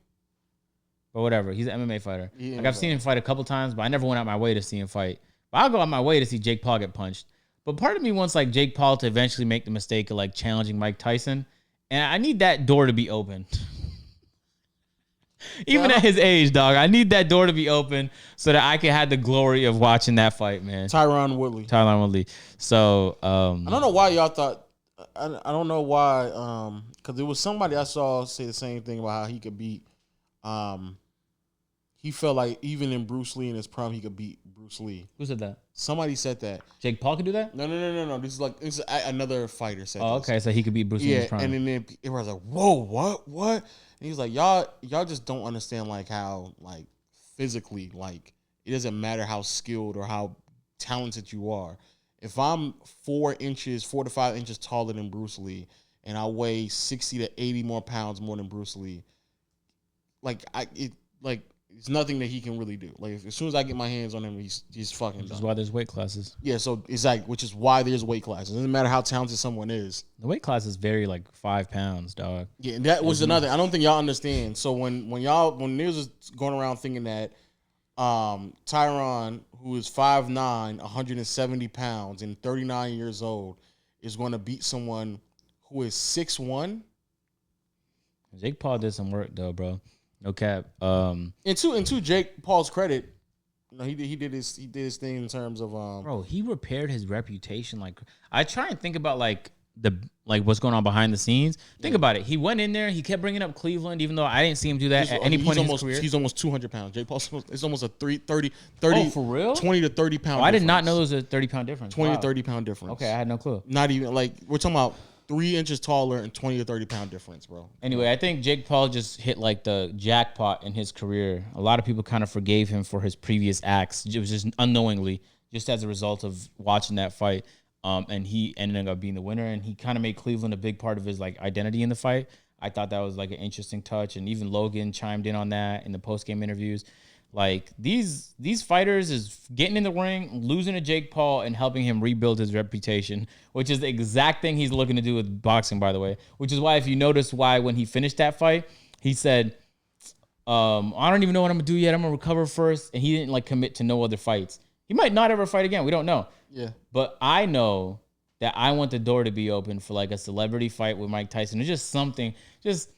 But whatever. He's an MMA fighter. Like I've seen him fight a couple times, but I never went out my way to see him fight. But I'll go out my way to see Jake Paul get punched. But part of me wants like Jake Paul to eventually make the mistake of like challenging Mike Tyson. And I need that door to be open. Even at his age, dog, I need that door to be open so that I can have the glory of watching that fight, man.
Tyron Woodley.
So
I don't know why y'all thought. I don't know why. Because there was somebody I saw say the same thing about how he could beat. He felt like even in Bruce Lee in his prime, he could beat Bruce Lee.
Who said that?
Somebody said that.
Jake Paul could do that?
No. This is another fighter said.
Oh, okay. So he could beat Bruce Lee in his prime.
And then everyone's like, "Whoa, what?" And he's like, "Y'all just don't understand like how like physically like it doesn't matter how skilled or how talented you are. If I'm 4 to 5 inches taller than Bruce Lee and I weigh 60 to 80 more pounds more than Bruce Lee, it's nothing that he can really do. Like as soon as I get my hands on him, he's fucking done.
Which is why there's weight classes.
Yeah, so exactly, which is why there's weight classes. It doesn't matter how talented someone is.
The weight classes vary like 5 pounds, dog.
Yeah, and that was another. I don't think y'all understand. So when news is going around thinking that Tyron, who is 5'9", 170 pounds, and 39 years old, is going to beat someone who is 6'1".
Jake Paul did some work though, bro. No cap.
And to Jake Paul's credit, you know, he did his thing in terms of
bro, he repaired his reputation. Like I try and think about like what's going on behind the scenes. Think about it. He went in there. He kept bringing up Cleveland, even though I didn't see him do that at any point in his career.
He's almost 200 pounds. Jake Paul is almost a 30.
Oh, for real?
20 to 30 pound.
I did not know there was a 30-pound difference.
20 to 30 pound difference.
Okay, I had no clue.
Not even like we're talking about 3 inches taller and 20 to 30 pound difference, bro.
Anyway, I think Jake Paul just hit like the jackpot in his career. A lot of people kind of forgave him for his previous acts. It was just unknowingly, just as a result of watching that fight. And he ended up being the winner, and he kind of made Cleveland a big part of his like identity in the fight. I thought that was like an interesting touch, and even Logan chimed in on that in the post-game interviews. Like these fighters is getting in the ring, losing to Jake Paul, and helping him rebuild his reputation, which is the exact thing he's looking to do with boxing, by the way. Which is why, if you notice, why when he finished that fight, he said, "I don't even know what I'm gonna do yet. I'm gonna recover first," and he didn't like commit to no other fights. He might not ever fight again. We don't know.
Yeah.
But I know that I want the door to be open for like a celebrity fight with Mike Tyson. It's just something, just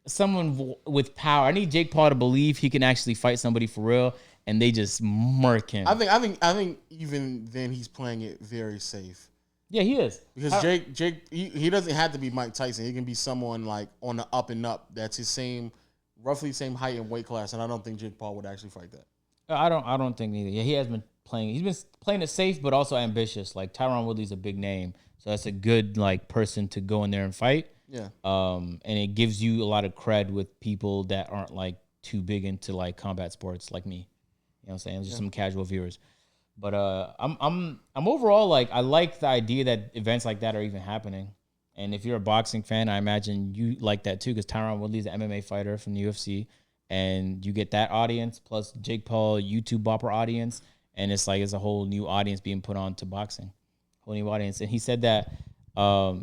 someone with power. I need Jake Paul to believe he can actually fight somebody for real, and they just murk him.
I think even then he's playing it very safe.
Yeah, he is.
Because Jake he doesn't have to be Mike Tyson. He can be someone like on the up and up that's his roughly same height and weight class, and I don't think Jake Paul would actually fight that.
I don't think neither. Yeah, he has been playing. He's been playing it safe, but also ambitious. Like Tyron Woodley's a big name, so that's a good like person to go in there and fight.
Yeah. And
it gives you a lot of cred with people that aren't like too big into like combat sports like me. You know what I'm saying? Just some casual viewers. But I'm overall like I like the idea that events like that are even happening. And if you're a boxing fan, I imagine you like that too, because Tyron Woodley's an MMA fighter from the UFC. And you get that audience plus Jake Paul YouTube bopper audience, and it's like it's a whole new audience being put on to boxing, whole new audience. And he said that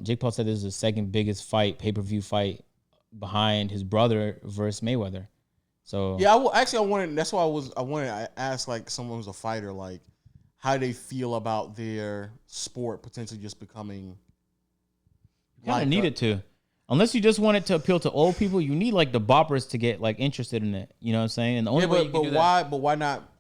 Jake Paul said this is the second biggest pay-per-view fight behind his brother versus Mayweather. So
yeah, I wanted. That's why I wanted to ask like someone who's a fighter, like how they feel about their sport potentially just becoming.
Kind of need it to. Unless you just want it to appeal to old people, you need like the boppers to get like interested in it. You know what I'm saying? And the only way you can do that.
But why not?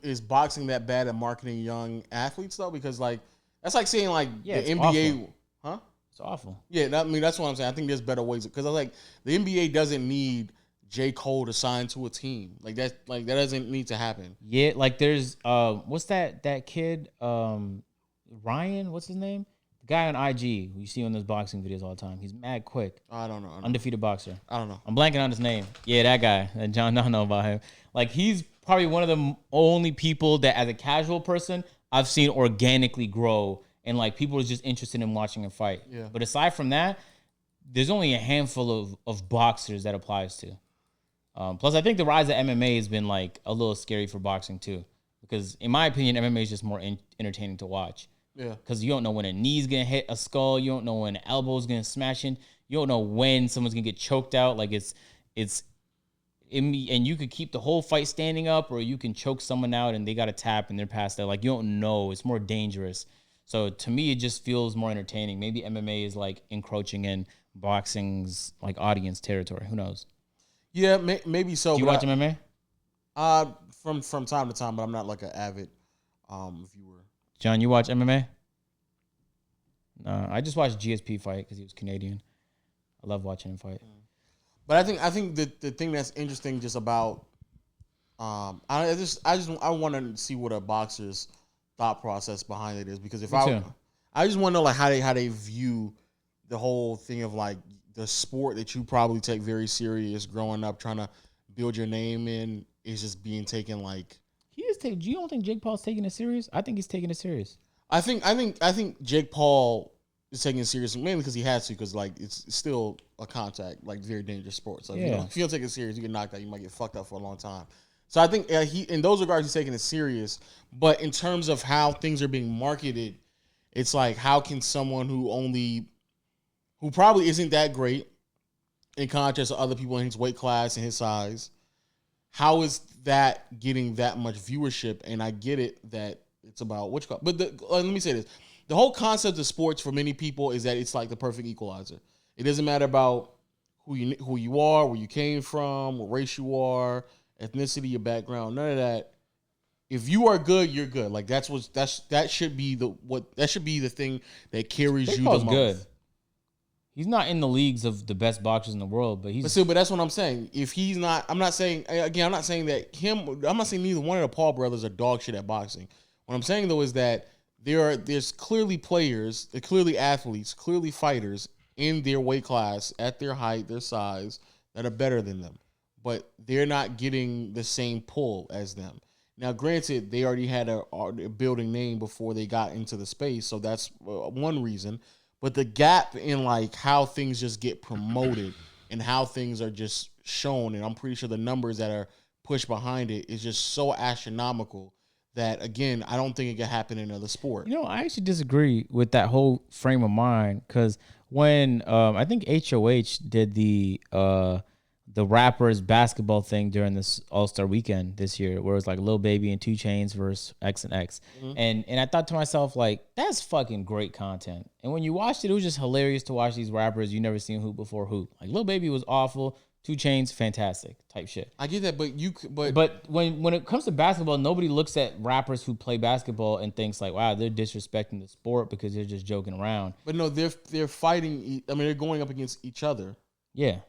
Is boxing that bad at marketing young athletes though? Because like that's like saying like the NBA,
awful.
Huh?
It's awful.
Yeah, that's what I'm saying. I think there's better ways because I like the NBA doesn't need J. Cole to sign to a team that doesn't need to happen.
Yeah, like there's what's that kid Ryan? What's his name? The guy on IG who you see on those boxing videos all the time. He's mad quick.
I don't know.
Undefeated boxer.
I don't know.
I'm blanking on his name. Yeah, that guy. And John don't know about him. Like he's probably one of the only people that as a casual person I've seen organically grow and like people are just interested in watching him fight.
Yeah.
But aside from that, there's only a handful of boxers that applies to. Plus I think the rise of MMA has been like a little scary for boxing too. Because in my opinion, MMA is just more entertaining to watch.
Yeah,
because you don't know when a knee's gonna hit a skull, you don't know when an elbow's gonna smash in, you don't know when someone's gonna get choked out. Like and you could keep the whole fight standing up, or you can choke someone out and they got to tap and they're past that. Like you don't know, it's more dangerous. So to me, it just feels more entertaining. Maybe MMA is like encroaching in boxing's like audience territory. Who knows?
Yeah, maybe so.
Do you watch MMA?
From time to time, but I'm not like an avid viewer.
John, you watch MMA? No, I just watched GSP fight because he was Canadian. I love watching him fight.
But I think the thing that's interesting just about I want to see what a boxer's thought process behind it is, because if I just want to know like how they view the whole thing of like the sport that you probably take very serious growing up, trying to build your name in, is just being taken like.
You don't think Jake Paul's taking it serious? I think he's taking it serious.
I think Jake Paul is taking it serious mainly because he has to, because like it's still a contact, like very dangerous sport. So if you don't take it serious, you get knocked out. You might get fucked up for a long time. So I think he, in those regards, he's taking it serious. But in terms of how things are being marketed, it's like how can someone who probably isn't that great in contrast to other people in his weight class and his size, how is that getting that much viewership? And I get it that it's about which, but let me say this: the whole concept of sports for many people is that it's like the perfect equalizer. It doesn't matter about who you are, where you came from, what race you are, ethnicity, your background, none of that. If you are good, you're good. Like that should be the thing that carries
Jake
you
Paul's
the most.
good. He's not in the leagues of the best boxers in the world, but he's.
But that's what I'm saying. If he's not, I'm not saying again. I'm not saying that him. I'm not saying neither one of the Paul brothers are dog shit at boxing. What I'm saying though is that there's clearly players, clearly athletes, clearly fighters in their weight class, at their height, their size, that are better than them, but they're not getting the same pull as them. Now, granted, they already had a building name before they got into the space, so that's one reason. But the gap in like how things just get promoted and how things are just shown, and I'm pretty sure the numbers that are pushed behind it is just so astronomical that, again, I don't think it could happen in another sport.
You know, I actually disagree with that whole frame of mind because when I think HOH did the rappers basketball thing during this All-Star weekend this year, where it was like Lil Baby and 2 Chainz versus X and X. And I thought to myself, like, that's fucking great content. And when you watched it, it was just hilarious to watch these rappers you never seen hoop before hoop. Like Lil Baby was awful, 2 Chainz fantastic type shit.
I get that,
but when it comes to basketball, nobody looks at rappers who play basketball and thinks like, wow, they're disrespecting the sport because they're just joking around.
But no, they're fighting. I mean, they're going up against each other.
Yeah.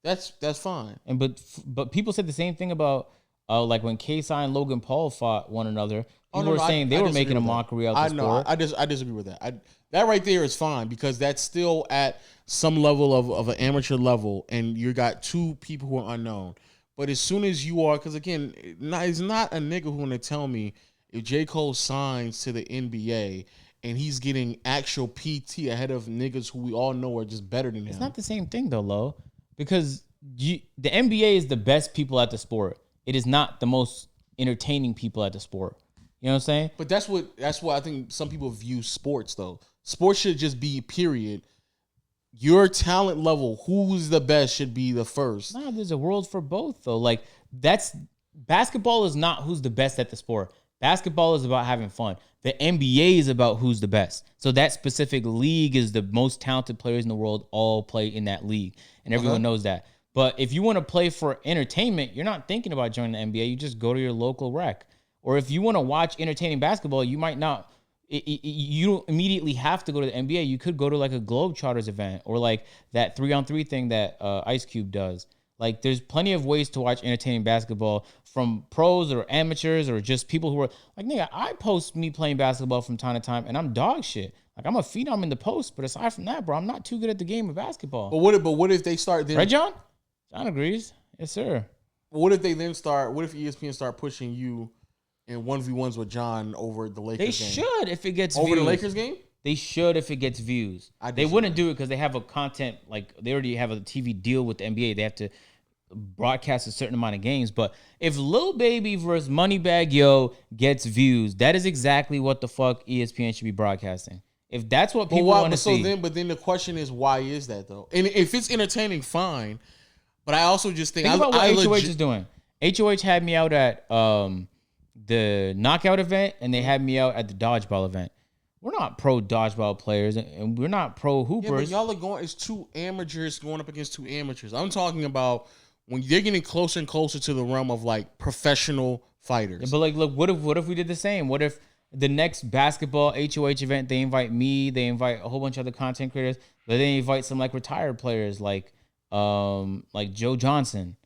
That's fine.
And but people said the same thing about like when KSI and Logan Paul fought one another. People were saying they were making a mockery out of the sport.
I disagree with that. That right there is fine because that's still at some level of an amateur level, and you got 2 people who are unknown. But as soon as you are, because again, it's not a nigga who gonna tell me if J. Cole signs to the NBA and he's getting actual PT ahead of niggas who we all know are just better than him.
It's not the same thing though, Lo. Because the NBA is the best people at the sport. It is not the most entertaining people at the sport. You know what I'm saying?
But that's what I think some people view sports though. Sports should just be period. Your talent level, who's the best, should be the first.
No, there's a world for both though. Like basketball is not who's the best at the sport. Basketball is about having fun. The NBA is about who's the best. So that specific league is the most talented players in the world all play in that league. And everyone knows that. But if you want to play for entertainment, you're not thinking about joining the NBA. You just go to your local rec. Or if you want to watch entertaining basketball, you might not. You don't immediately have to go to the NBA. You could go to like a Globetrotters event or like that 3-on-3 thing that Ice Cube does. Like there's plenty of ways to watch entertaining basketball from pros or amateurs or just people who are like, nigga, I post me playing basketball from time to time and I'm dog shit. Like I'm a phenom in the post, but aside from that, bro, I'm not too good at the game of basketball.
But what if they start then?
Right, John? John agrees. Yes, sir.
What if they then start? What if ESPN start pushing you in 1v1s with John over the Lakers game?
They should if it gets
over
views.
the Lakers game.
They should if it gets views. They wouldn't do it because they have a content, like they already have a TV deal with the NBA. They have to broadcast a certain amount of games. But if Lil Baby versus Moneybagg Yo gets views, that is exactly what the fuck ESPN should be broadcasting. If that's what people want to see.
But then the question is, why is that though? And if it's entertaining, fine. But I also just think
about what HOH is doing. HOH had me out at the knockout event, and they had me out at the dodgeball event. We're not pro dodgeball players, and we're not pro hoopers.
Yeah, but y'all are going. It's 2 amateurs going up against 2 amateurs. I'm talking about when they're getting closer and closer to the realm of like professional fighters.
Yeah, but like, look, what if we did the same? What if the next basketball HOH event, they invite me, they invite a whole bunch of other content creators, but they invite some like retired players like Joe Johnson.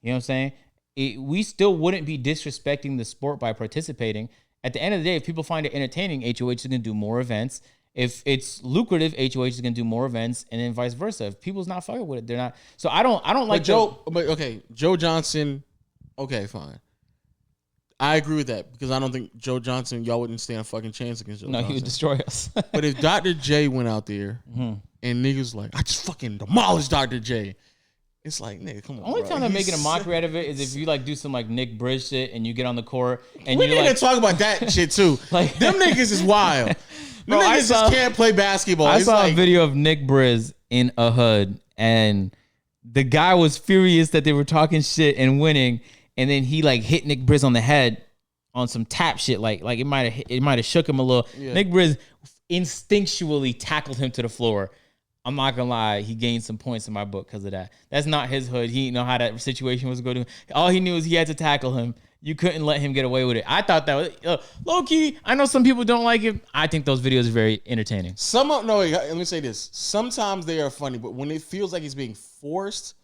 You know what I'm saying? We still wouldn't be disrespecting the sport by participating. At the end of the day, if people find it entertaining, HOH is going to do more events. If it's lucrative, HOH is going to do more events, and then vice versa. If people's not fucking with it, they're not. So I don't like
Joe. But okay, Joe Johnson. Okay, fine. I agree with that because I don't think Joe Johnson, y'all wouldn't stand a fucking chance against Joe Johnson.
No, he would destroy us.
But if Dr. J went out there and niggas like, I just fucking demolished Dr. J. It's like, nigga, come on.
Only time they're making a mockery out of it is if you like do some like Nick Bridge shit and you get on the court and
we
you
need
like
to talk about that shit too. Like them niggas is wild. Them
Bro,
niggas just can't play basketball.
I saw a video of Nick Briz in a hood and the guy was furious that they were talking shit and winning, and then he like hit Nick Briz on the head on some tap shit. Like it might have shook him a little. Yeah. Nick Briz instinctually tackled him to the floor. I'm not gonna lie, he gained some points in my book because of that. That's not his hood. He didn't know how that situation was going to. All he knew is he had to tackle him, You couldn't let him get away with it. I thought that was low key. I know some people don't like it. I think those videos are very entertaining.
Let me say this. Sometimes they are funny, but when it feels like it's being forced,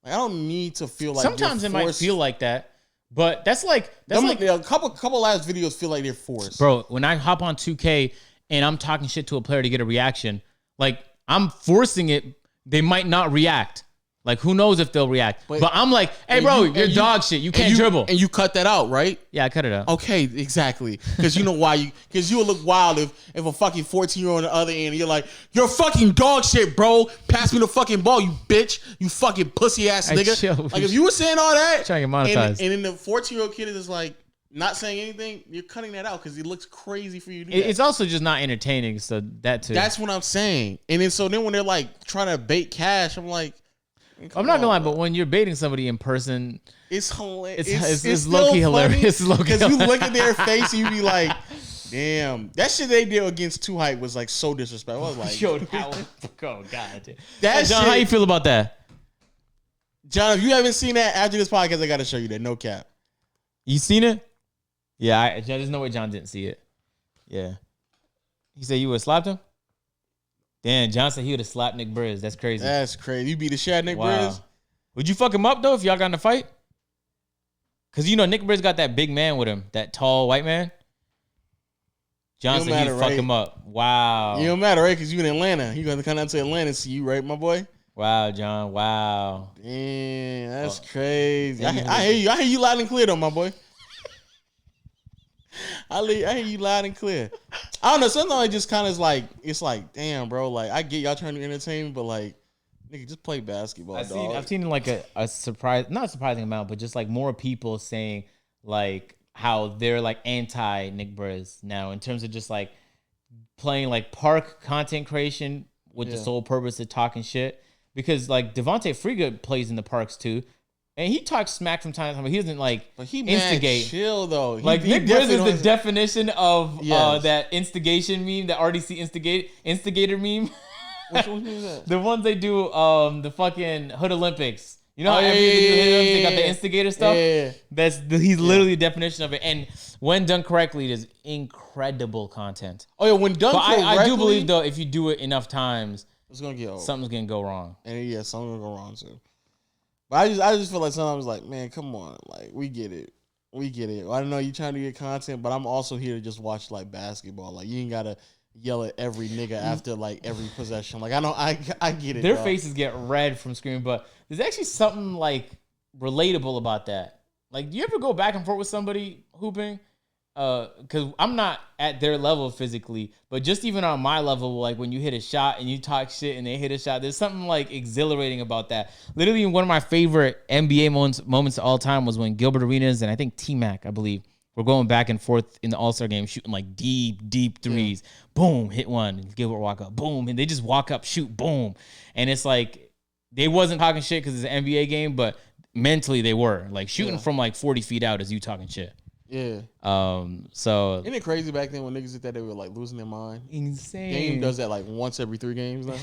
like, I don't need to feel like.
Sometimes it might feel like that, but that's like
a couple last videos feel like they're forced.
Bro, when I hop on 2K and I'm talking shit to a player to get a reaction, like I'm forcing it. They might not react. Like, who knows if they'll react. But I'm like, hey, bro, you're dog shit. You can't dribble.
And you cut that out, right?
Yeah, I cut it out.
Okay, exactly. Because you know why. Because you would look wild if a fucking 14-year-old on the other end, you're like, you're fucking dog shit, bro. Pass me the fucking ball, you bitch. You fucking pussy-ass nigga.
Chill.
Like, if you were saying all that.
Trying to monetize.
And then the 14-year-old kid is like, not saying anything, you're cutting that out because it looks crazy for you to do that.
It's also just not entertaining, so that too.
That's what I'm saying. And then when they're like trying to bait cash, I'm like,
I'm not gonna lie, but when you're baiting somebody in person,
it's hilarious.
It's low key hilarious.
Because you look at their face and you be like, damn, that shit they did against 2 Hype was like so disrespectful. I was like,
yo, oh god,
that
John,
shit,
how you feel about that?
John, if you haven't seen that after this podcast, I got to show you that. No cap.
You seen it? Yeah, there's no way John didn't see it. Yeah, he said you would have slapped him. Damn, John said he would have slapped Nick Briz. That's crazy.
That's crazy. You beat the shit out of Nick Briz?
Would you fuck him up, though, if y'all got in a fight? Because, you know, Nick Briz got that big man with him, that tall white man. John said he'd fuck him up. Wow.
You don't matter, right? Because you in Atlanta. You going to come down to Atlanta and see you, right, my boy?
Wow, John. Wow.
Damn, that's crazy. I hear you. I hear you loud and clear, though, my boy. I hear you loud and clear. I don't know. Sometimes it just kind of is like, it's like, damn, bro. Like, I get y'all trying to entertain me, but like, nigga, just play basketball,
I've seen like a surprise, not a surprising amount, but just like more people saying like how they're like anti Nick Briz now in terms of just like playing like park content creation with the sole purpose of talking shit. Because like Devontae Freegood plays in the parks too. And he talks smack from time to time, but he doesn't like instigate.
Chill though.
Like Nick Briz is the definition of that instigation meme, that RDC instigator meme.
Which one is that?
The ones they do, the fucking Hood Olympics. You know how every year they do Hood Olympics, they got the instigator stuff?
Yeah.
He's literally the definition of it. And when done correctly, it is incredible content.
Oh yeah, when done correctly.
I do believe though, if you do it enough times,
it's gonna get old.
Something's gonna go wrong.
And yeah, something's gonna go wrong too. But I just feel like sometimes like, man, come on, like we get it. I know you trying to get content, but I'm also here to just watch like basketball. Like you ain't gotta yell at every nigga after like every possession. Like I know I get it.
Their faces get red from screaming, but there's actually something like relatable about that. Like, do you ever go back and forth with somebody hooping? Because I'm not at their level physically, but just even on my level, like when you hit a shot and you talk shit and they hit a shot, there's something like exhilarating about that. Literally, one of my favorite NBA moments of all time was when Gilbert Arenas and I think T-Mac, I believe, were going back and forth in the All-Star game, shooting like deep threes. Boom, hit one. Gilbert walk up, boom, and they just walk up, shoot, boom. And it's like they wasn't talking shit because it's an NBA game, but mentally they were like shooting from like 40 feet out as you talking shit.
Yeah.
So
isn't it crazy back then when niggas did that they were like losing their mind?
Insane.
Game does that like once every 3 games now.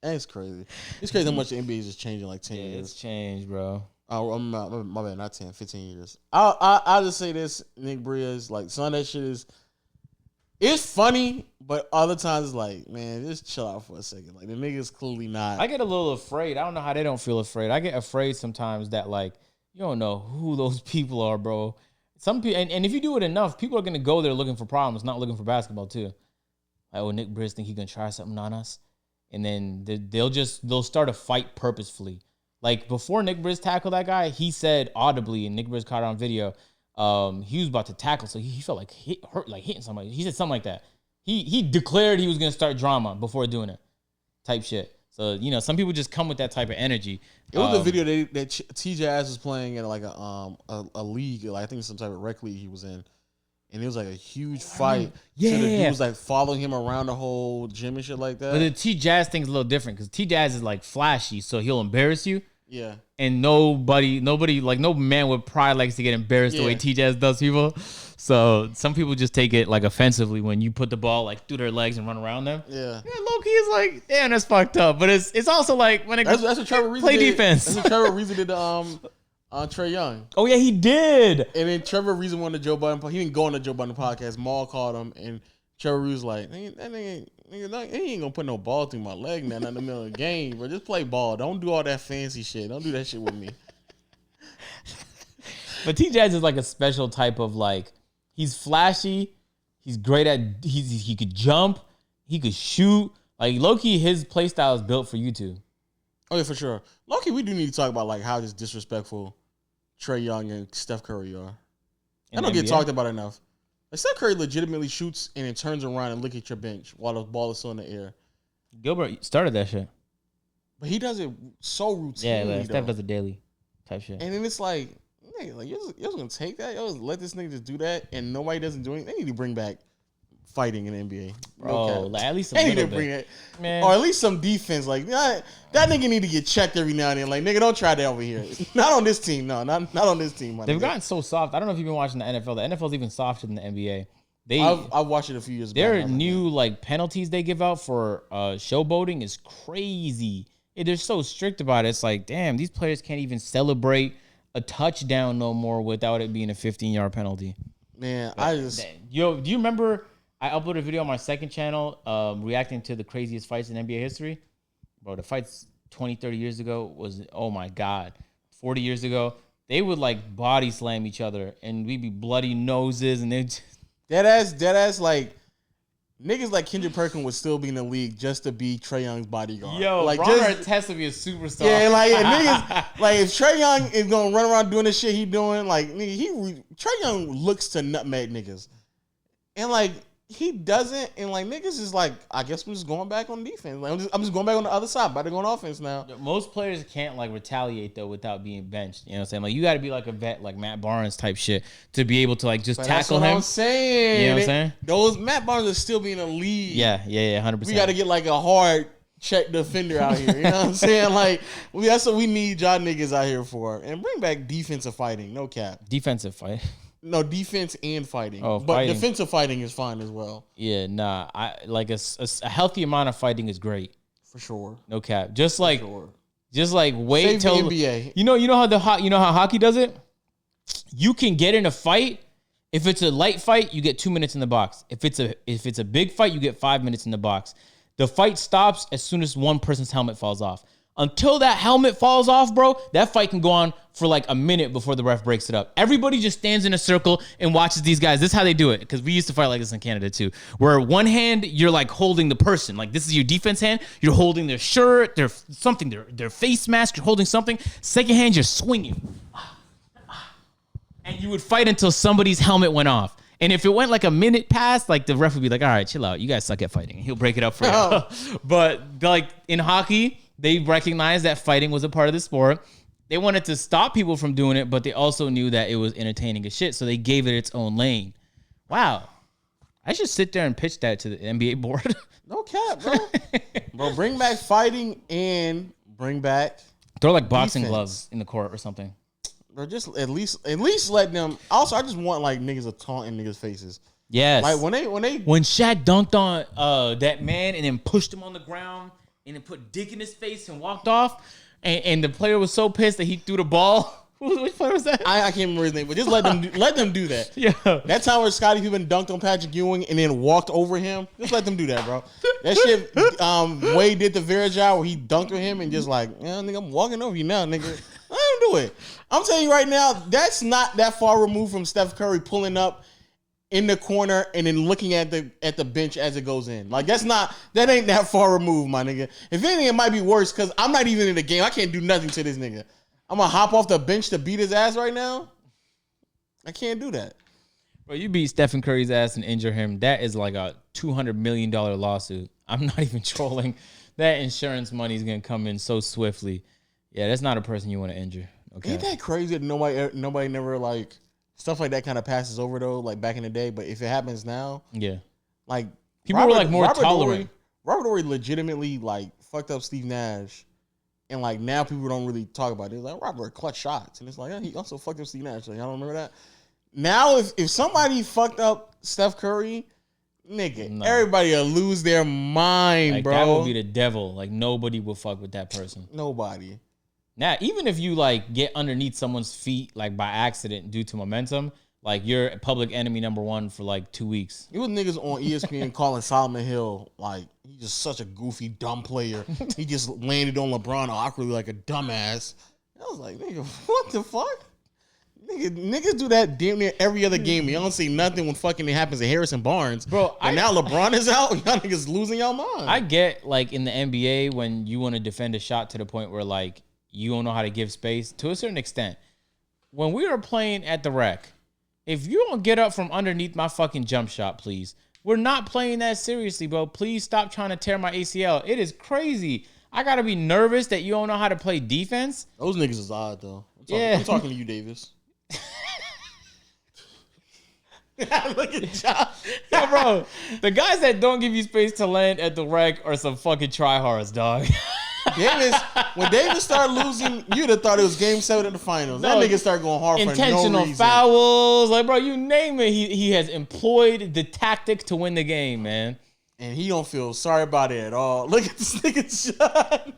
That's crazy. It's crazy how much the NBA is just changing like 10 years.
It's changed, bro.
Oh, I'm not, my bad, not 10, 15 years. I'll just say this, Nick Briz, like some of that shit is, it's funny, but other times it's like, man, just chill out for a second. Like the nigga's clearly not.
I get a little afraid. I don't know how they don't feel afraid. I get afraid sometimes that like, you don't know who those people are, bro. Some people, and if you do it enough, people are gonna go there looking for problems, not looking for basketball too. Like, oh, Nick Briz think he gonna try something on us, and then they'll start a fight purposefully. Like before Nick Briz tackled that guy, he said audibly, and Nick Briz caught it on video. He was about to tackle, so he felt like hitting somebody. He said something like that. He declared he was gonna start drama before doing it, type shit. So, you know, some people just come with that type of energy.
It was a video that TJazz was playing in like a league, like I think some type of rec league he was in, and it was like a huge fight.
Yeah,
so the dude was like following him around the whole gym and shit like that.
But the T-Jazz thing's a little different because T-Jazz is like flashy, so he'll embarrass you.
Yeah.
And nobody, like no man with pride likes to get embarrassed the way T-Jazz does people. So some people just take it like offensively when you put the ball like through their legs and run around them.
Yeah.
Low-key is like, damn, that's fucked up. But it's also like when it
that's what Trevor Reezy
play
did.
defense.
That's what Trevor Reezy did Trey Young.
Oh yeah, he did.
And then Trevor Reeves won the Joe Budden. He didn't go on the Joe Budden podcast. Maul called him, and Trevor Reeves was like, that nigga, he ain't gonna put no ball through my leg, man. Not in the middle of the game, bro. Just play ball. Don't do all that fancy shit. Don't do that shit with me.
But T. Jazz is like a special type of like. He's flashy. He's great at. He could jump. He could shoot. Like low-key, his play style is built for you two.
Oh yeah, for sure. Low-key, we do need to talk about like how just disrespectful Trey Young and Steph Curry are. I don't get talked about enough. Like Steph Curry legitimately shoots and then turns around and look at your bench while the ball is still in the air.
Gilbert started that shit.
But he does it so routinely.
Yeah, like Steph does it daily type shit.
And then it's like, nigga, like you're just gonna take that? Yo, let this nigga just do that and nobody doesn't do anything. They need to bring back fighting in the NBA.
Bro, like at least a
they
little
need to bring
bit.
it.
Man.
Or at least some defense. Like that nigga need to get checked every now and then. Like, nigga, don't try that over here. Not on this team. No, not on this team.
They've gotten so soft. I don't know if you've been watching the NFL. The NFL's even softer than the NBA.
I've watched it a few years back.
Their new like penalties they give out for showboating is crazy. They're so strict about it. It's like, damn, these players can't even celebrate a touchdown no more without it being a 15-yard penalty.
Man,
do you remember I uploaded a video on my second channel reacting to the craziest fights in NBA history? Bro, the fights 20, 30 years ago was, oh my God. 40 years ago, they would like body slam each other and we'd be bloody noses and then
dead ass like niggas like Kendrick Perkins would still be in the league just to be Trae Young's bodyguard.
Yo,
like
Ron Artest would be a superstar.
Yeah, like niggas, like if Trae Young is gonna run around doing the shit he doing, like nigga, Trae Young looks to nutmeg niggas, and like he doesn't, and like niggas is like, I guess we're just going back on defense. Like I'm just going back on the other side, about to go on offense now.
Most players can't like retaliate though without being benched. You know what I'm saying? Like you got to be like a vet, like Matt Barnes type shit, to be able to like just tackle him.
That's what I'm saying.
You know what I'm saying?
Those Matt Barnes are still being a lead.
Yeah, 100%.
We got to get like a hard check defender out here. You know what I'm saying? Like that's what we need y'all niggas out here for, and bring back defensive fighting. No cap.
Defensive fight.
No, defense and fighting.
Oh,
but
fighting.
Defensive fighting is fine as well.
Yeah, nah. I like a healthy amount of fighting is great.
For sure.
No cap. Just like wait
Save
till
the NBA.
You know how hockey does it? You can get in a fight. If it's a light fight, you get 2 minutes in the box. If it's a big fight, you get 5 minutes in the box. The fight stops as soon as one person's helmet falls off. Until that helmet falls off, bro, that fight can go on for like a minute before the ref breaks it up. Everybody just stands in a circle and watches these guys. This is how they do it, because we used to fight like this in Canada too, where one hand, you're like holding the person. Like this is your defense hand. You're holding their shirt, their face mask. You're holding something. Second hand, you're swinging. And you would fight until somebody's helmet went off. And if it went like a minute past, like the ref would be like, all right, chill out. You guys suck at fighting. And he'll break it up for you. But like in hockey, they recognized that fighting was a part of the sport. They wanted to stop people from doing it, but they also knew that it was entertaining as shit. So they gave it its own lane. Wow. I should sit there and pitch that to the NBA board.
No cap, bro. Bro, bring back fighting and bring back
throw like boxing
defense.
gloves in the court or something.
Bro, just at least let them. Also, I just want like niggas to taunt in niggas' faces.
Yes.
Like when
Shaq dunked on that man and then pushed him on the ground and then put dick in his face and walked off, and the player was so pissed that he threw the ball. Which player was that?
I can't remember his name, but just let them do that.
Yeah.
That time where Scottie Pippen dunked on Patrick Ewing and then walked over him, just let them do that, bro. That shit, Wade did the Verajao where he dunked on him and just like, yeah, nigga, I'm walking over you now, nigga. Let him do it. I'm telling you right now, that's not that far removed from Steph Curry pulling up in the corner and then looking at the bench as it goes in. Like that ain't that far removed, my nigga. If anything, it might be worse because I'm not even in the game. I can't do nothing to this nigga. I'm gonna hop off the bench to beat his ass right now. I can't do that.
Bro, you beat Stephen Curry's ass and injure him. That is like a $200 million lawsuit. I'm not even trolling. That insurance money is gonna come in so swiftly. Yeah, that's not a person you want to injure. Okay.
Ain't that crazy that nobody never like stuff like that kind of passes over though, like back in the day. But if it happens now,
yeah,
like
people were like more tolerant.
Robert Horry legitimately like fucked up Steve Nash, and like now people don't really talk about it. It's like Robert clutch shots, and it's like he also fucked up Steve Nash. Like, y'all don't remember that? Now if somebody fucked up Steph Curry, nigga, everybody will lose their mind,
like,
bro.
That would be the devil. Like nobody will fuck with that person.
Nobody.
Now, even if you like get underneath someone's feet like by accident due to momentum, like you're public enemy number one for like 2 weeks.
It was niggas on ESPN calling Solomon Hill like he's just such a goofy, dumb player. He just landed on LeBron awkwardly like a dumbass. I was like, nigga, what the fuck? Niggas do that damn near every other game. You don't see nothing when fucking it happens to Harrison Barnes.
Bro,
and now LeBron is out. Y'all niggas losing y'all mind.
I get like in the NBA when you want to defend a shot to the point where like you don't know how to give space to a certain extent. When we were playing at the rec, if you don't get up from underneath my fucking jump shot, please. We're not playing that seriously, bro. Please stop trying to tear my ACL. It is crazy. I got to be nervous that you don't know how to play defense.
Those niggas is odd, though. I'm talking to you, Davis. Look at John.
Yeah, bro. The guys that don't give you space to land at the rec are some fucking tryhards, dog.
When Davis started losing, you'd have thought it was Game 7 of the finals. That nigga started going hard for no reason.
Intentional fouls, like bro, you name it. He has employed the tactic to win the game, man.
And he don't feel sorry about it at all. Look at this nigga John.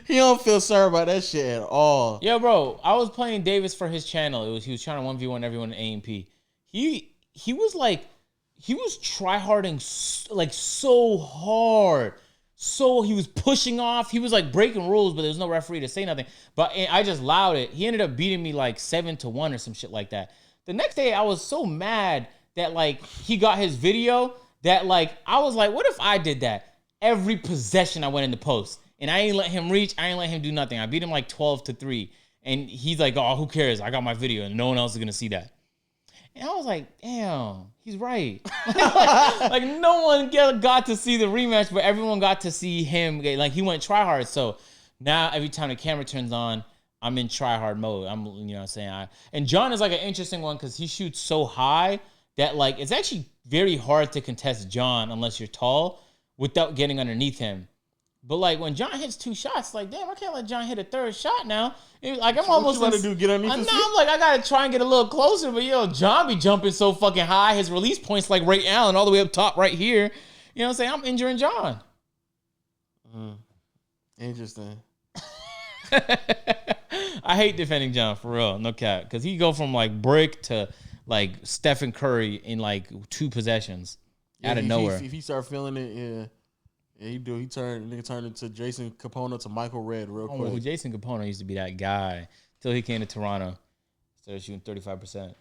He don't feel sorry about that shit at all.
Yeah, bro. I was playing Davis for his channel. He was trying to 1v1 everyone in AMP. He was tryharding like so hard. So he was pushing off. He was like breaking rules, but there was no referee to say nothing. But I just allowed it. He ended up beating me like 7-1 or some shit like that. The next day, I was so mad that like he got his video that like I was like, what if I did that? Every possession I went in the post and I ain't let him reach. I ain't let him do nothing. I beat him like 12-3. And he's like, oh, who cares? I got my video and no one else is gonna see that. And I was like, damn, he's right. like no one got to see the rematch, but everyone got to see him. Like he went try hard. So now every time the camera turns on, I'm in try hard mode. I'm, you know what I'm saying? And John is like an interesting one because he shoots so high that like it's actually very hard to contest John unless you're tall without getting underneath him. But like when John hits 2 shots, like damn, I can't let John hit a 3rd shot now. Like I'm almost
what you do, get underneath his feet?
I'm like I gotta try and get a little closer, but yo, John be jumping so fucking high. His release point's like right now and all the way up top right here. You know what I'm saying? I'm injuring John.
Interesting.
I hate defending John for real, no cap, because he go from like brick to like Stephen Curry in like 2 possessions out of nowhere.
If he start feeling it, yeah. Yeah, he do. He turned into Jason Capone to Michael Red real quick.
Well, Jason Capone used to be that guy till he came to Toronto. Started shooting 35%.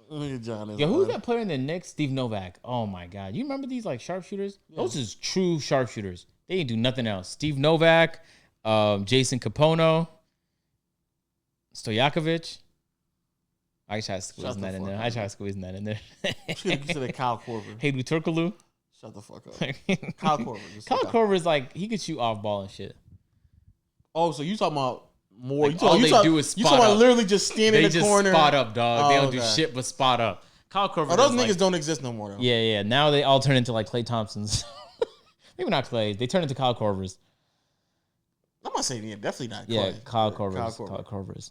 Look at John.
Yo, who's that player in the Knicks? Steve Novak. Oh my God. You remember these like sharpshooters? Yeah. Those is true sharpshooters. They didn't do nothing else. Steve Novak, Jason Capone, Stojakovic. I tried squeezing that in there.
Should have said Kyle Korver.
Heydou Turkoglu.
Shut the fuck up. Kyle Korver.
Kyle Korver is like, he could shoot off ball and shit.
Oh, so you talking about more?
Like, all they do is spot
you talking
up.
about literally just standing in the corner?
They just spot up, dog. They don't do shit but spot up. Kyle Korver.
Those niggas don't exist no more, though.
Yeah. Now they all turn into like Klay Thompsons. Maybe not Klay. They turn into Kyle Korvers.
I'm not saying, definitely not Klay.
Yeah, Kyle Korvers.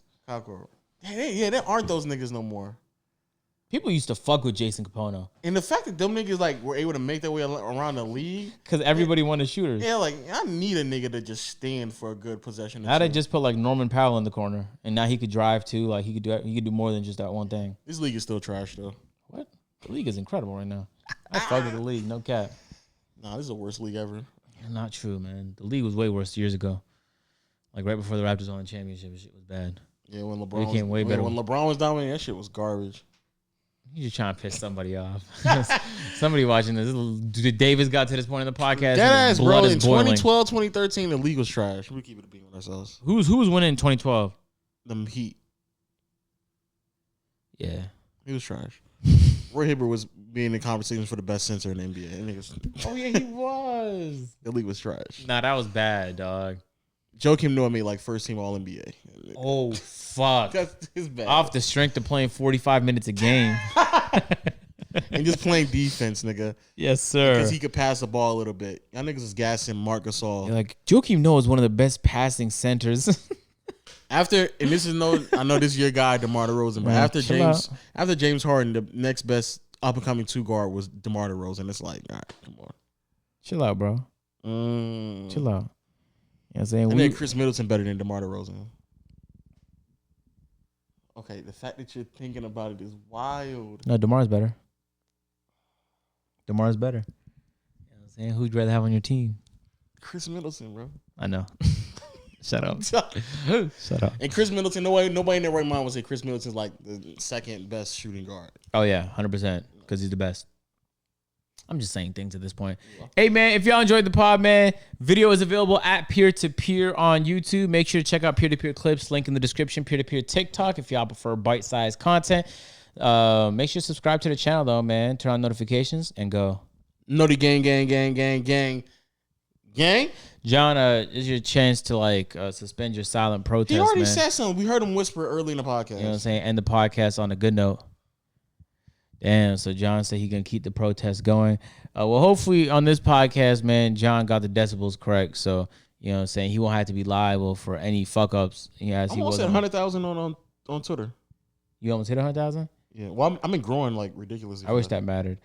Yeah, there aren't those niggas no more.
People used to fuck with Jason Capone.
And the fact that them niggas like were able to make their way around the league.
Because everybody wanted shooters.
Yeah, like I need a nigga to just stand for a good possession.
Now they just put like Norman Powell in the corner. And now he could drive too. Like he could do more than just that one thing.
This league is still trash though.
What? The league is incredible right now. I fuck with the league, no cap.
Nah, this is the worst league ever.
Not true, man. The league was way worse years ago. Like right before the Raptors won the championship, shit was bad.
Yeah, when LeBron
became way better.
When LeBron was dominating, that shit was garbage.
You're just trying to piss somebody off. Somebody watching this. Davis got to this point in the podcast.
That ass, bro. In 2012, 2013, the league was trash. We keep it being with ourselves.
Who was winning in 2012?
Them Heat.
Yeah.
He was trash. Roy Hibbert was being in conversations for the best center in the NBA.
Oh, yeah, he was.
The league was trash.
Nah, that was bad, dog.
Joakim Noah made like first team All NBA.
Oh, fuck.
That's his bad.
Off the strength of playing 45 minutes a game.
And just playing defense, nigga.
Yes, sir.
Because he could pass the ball a little bit. Y'all niggas is gassing Marc Gasol.
You're like, Joakim Noah is one of the best passing centers.
And this is I know this is your guy, DeMar DeRozan, but after James Harden, the next best up and coming 2 guard was DeMar DeRozan. It's like, all right, come on.
Chill out, bro. Chill out. what I'm saying?
I think Chris Middleton better than DeMar DeRozan. Okay, the fact that you're thinking about it is wild.
No, DeMar's better. DeMar's better. You know what I'm saying? Who'd you rather have on your team?
Chris Middleton, bro.
I know. Shut up. Shut up.
And Chris Middleton, nobody in their right mind would say Chris Middleton's like the second best shooting guard.
Oh, yeah, 100%, because he's the best. I'm just saying things at this point. Hey, man, if y'all enjoyed the pod, man, video is available at Peer-to-Peer on YouTube. Make sure to check out Peer-to-Peer clips, link in the description, Peer-to-Peer TikTok if y'all prefer bite-sized content. Make sure to subscribe to the channel, though, man. Turn on notifications and go.
Naughty gang, gang, gang, gang, gang. Gang?
John, is your chance to suspend your silent protest.
He already
man.
said something. We heard him whisper early in the podcast.
You know what I'm saying? End the podcast on a good note. Damn, so John said he gonna keep the protest going. Well, hopefully on this podcast, man, John got the decibels correct. So, you know what I'm saying? He won't have to be liable for any fuck ups.
I almost said 100,000 on Twitter.
You almost hit 100,000?
Yeah. Well, I've been growing like ridiculously.
I wish that mattered.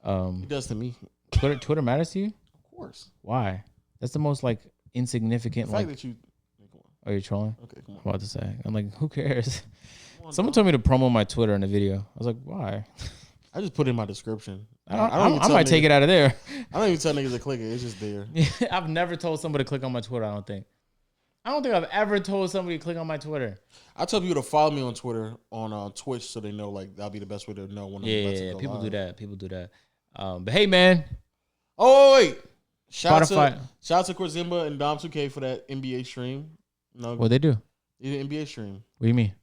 It does to me.
Twitter matters to you?
Of course.
Why? That's the most insignificant.
The fact that you.
Are you trolling?
Okay, come on.
I'm about to say. I'm like, who cares? Someone told me to promo my Twitter in the video. I was like, why?
I just put it in my description.
I might take it out of there.
I don't even tell niggas to click it. It's just there.
I've never told somebody to click on my Twitter, I don't think I've ever told somebody to click on my Twitter.
I tell people to follow me on Twitter, on Twitch, so they know that'll be the best way to know when I'm about to go
people
live.
do that. But hey, man.
Oh, wait. Shout out to Corzimba and Dom 2K for that NBA stream. No,
What they do?
The NBA stream.
What do you mean?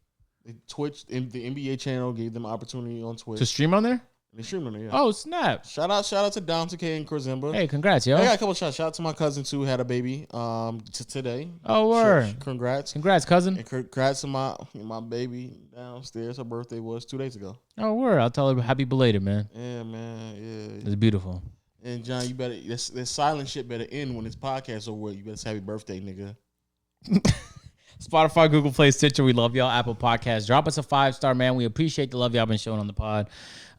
Twitch, the NBA channel gave them opportunity on Twitch.
To stream on there?
They streamed on there, yeah.
Oh, snap.
Shout out to Dom 2K and Corzimba.
Hey, congrats, yo.
I got a couple shots. Shout out to my cousin, too, who had a baby today.
Oh, word.
Congrats.
Congrats, cousin.
And congrats to my baby downstairs. Her birthday was 2 days ago.
Oh, word. I'll tell her happy belated, man.
Yeah, man. Yeah.
It's beautiful.
And, John, you better, this silent shit better end when this podcast over. You better say happy birthday, nigga.
Spotify, Google Play, Stitcher. We love y'all. Apple Podcasts. Drop us a 5-star, man. We appreciate the love y'all been showing on the pod.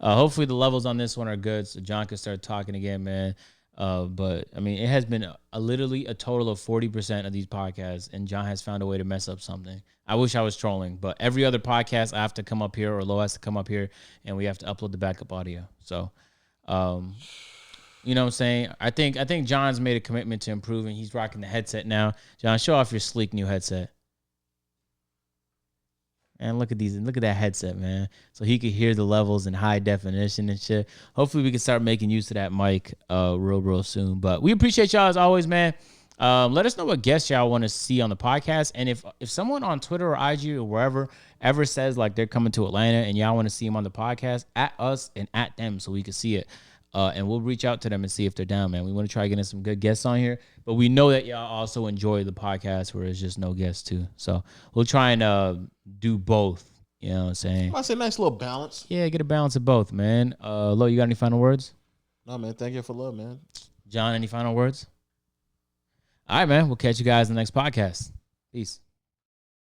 Hopefully the levels on this one are good so John can start talking again, man. But, I mean, it has been literally a total of 40% of these podcasts, and John has found a way to mess up something. I wish I was trolling, but every other podcast I have to come up here or Lo has to come up here, and we have to upload the backup audio. So, you know what I'm saying? I think John's made a commitment to improving. He's rocking the headset now. John, show off your sleek new headset. And look at that headset, man. So he could hear the levels in high definition and shit. Hopefully we can start making use of that mic real soon. But we appreciate y'all as always, man. Let us know what guests y'all want to see on the podcast. And if someone on Twitter or IG or wherever ever says like they're coming to Atlanta and y'all want to see them on the podcast, at us and at them so we can see it. And we'll reach out to them and see if they're down, man. We want to try getting some good guests on here. But we know that y'all also enjoy the podcast where it's just no guests too. So we'll try and do both. You know what I'm saying?
I say nice little balance.
Yeah, get a balance of both, man. Lo, you got any final words?
No, man. Thank you for love, man.
John, any final words? All right, man. We'll catch you guys in the next podcast. Peace.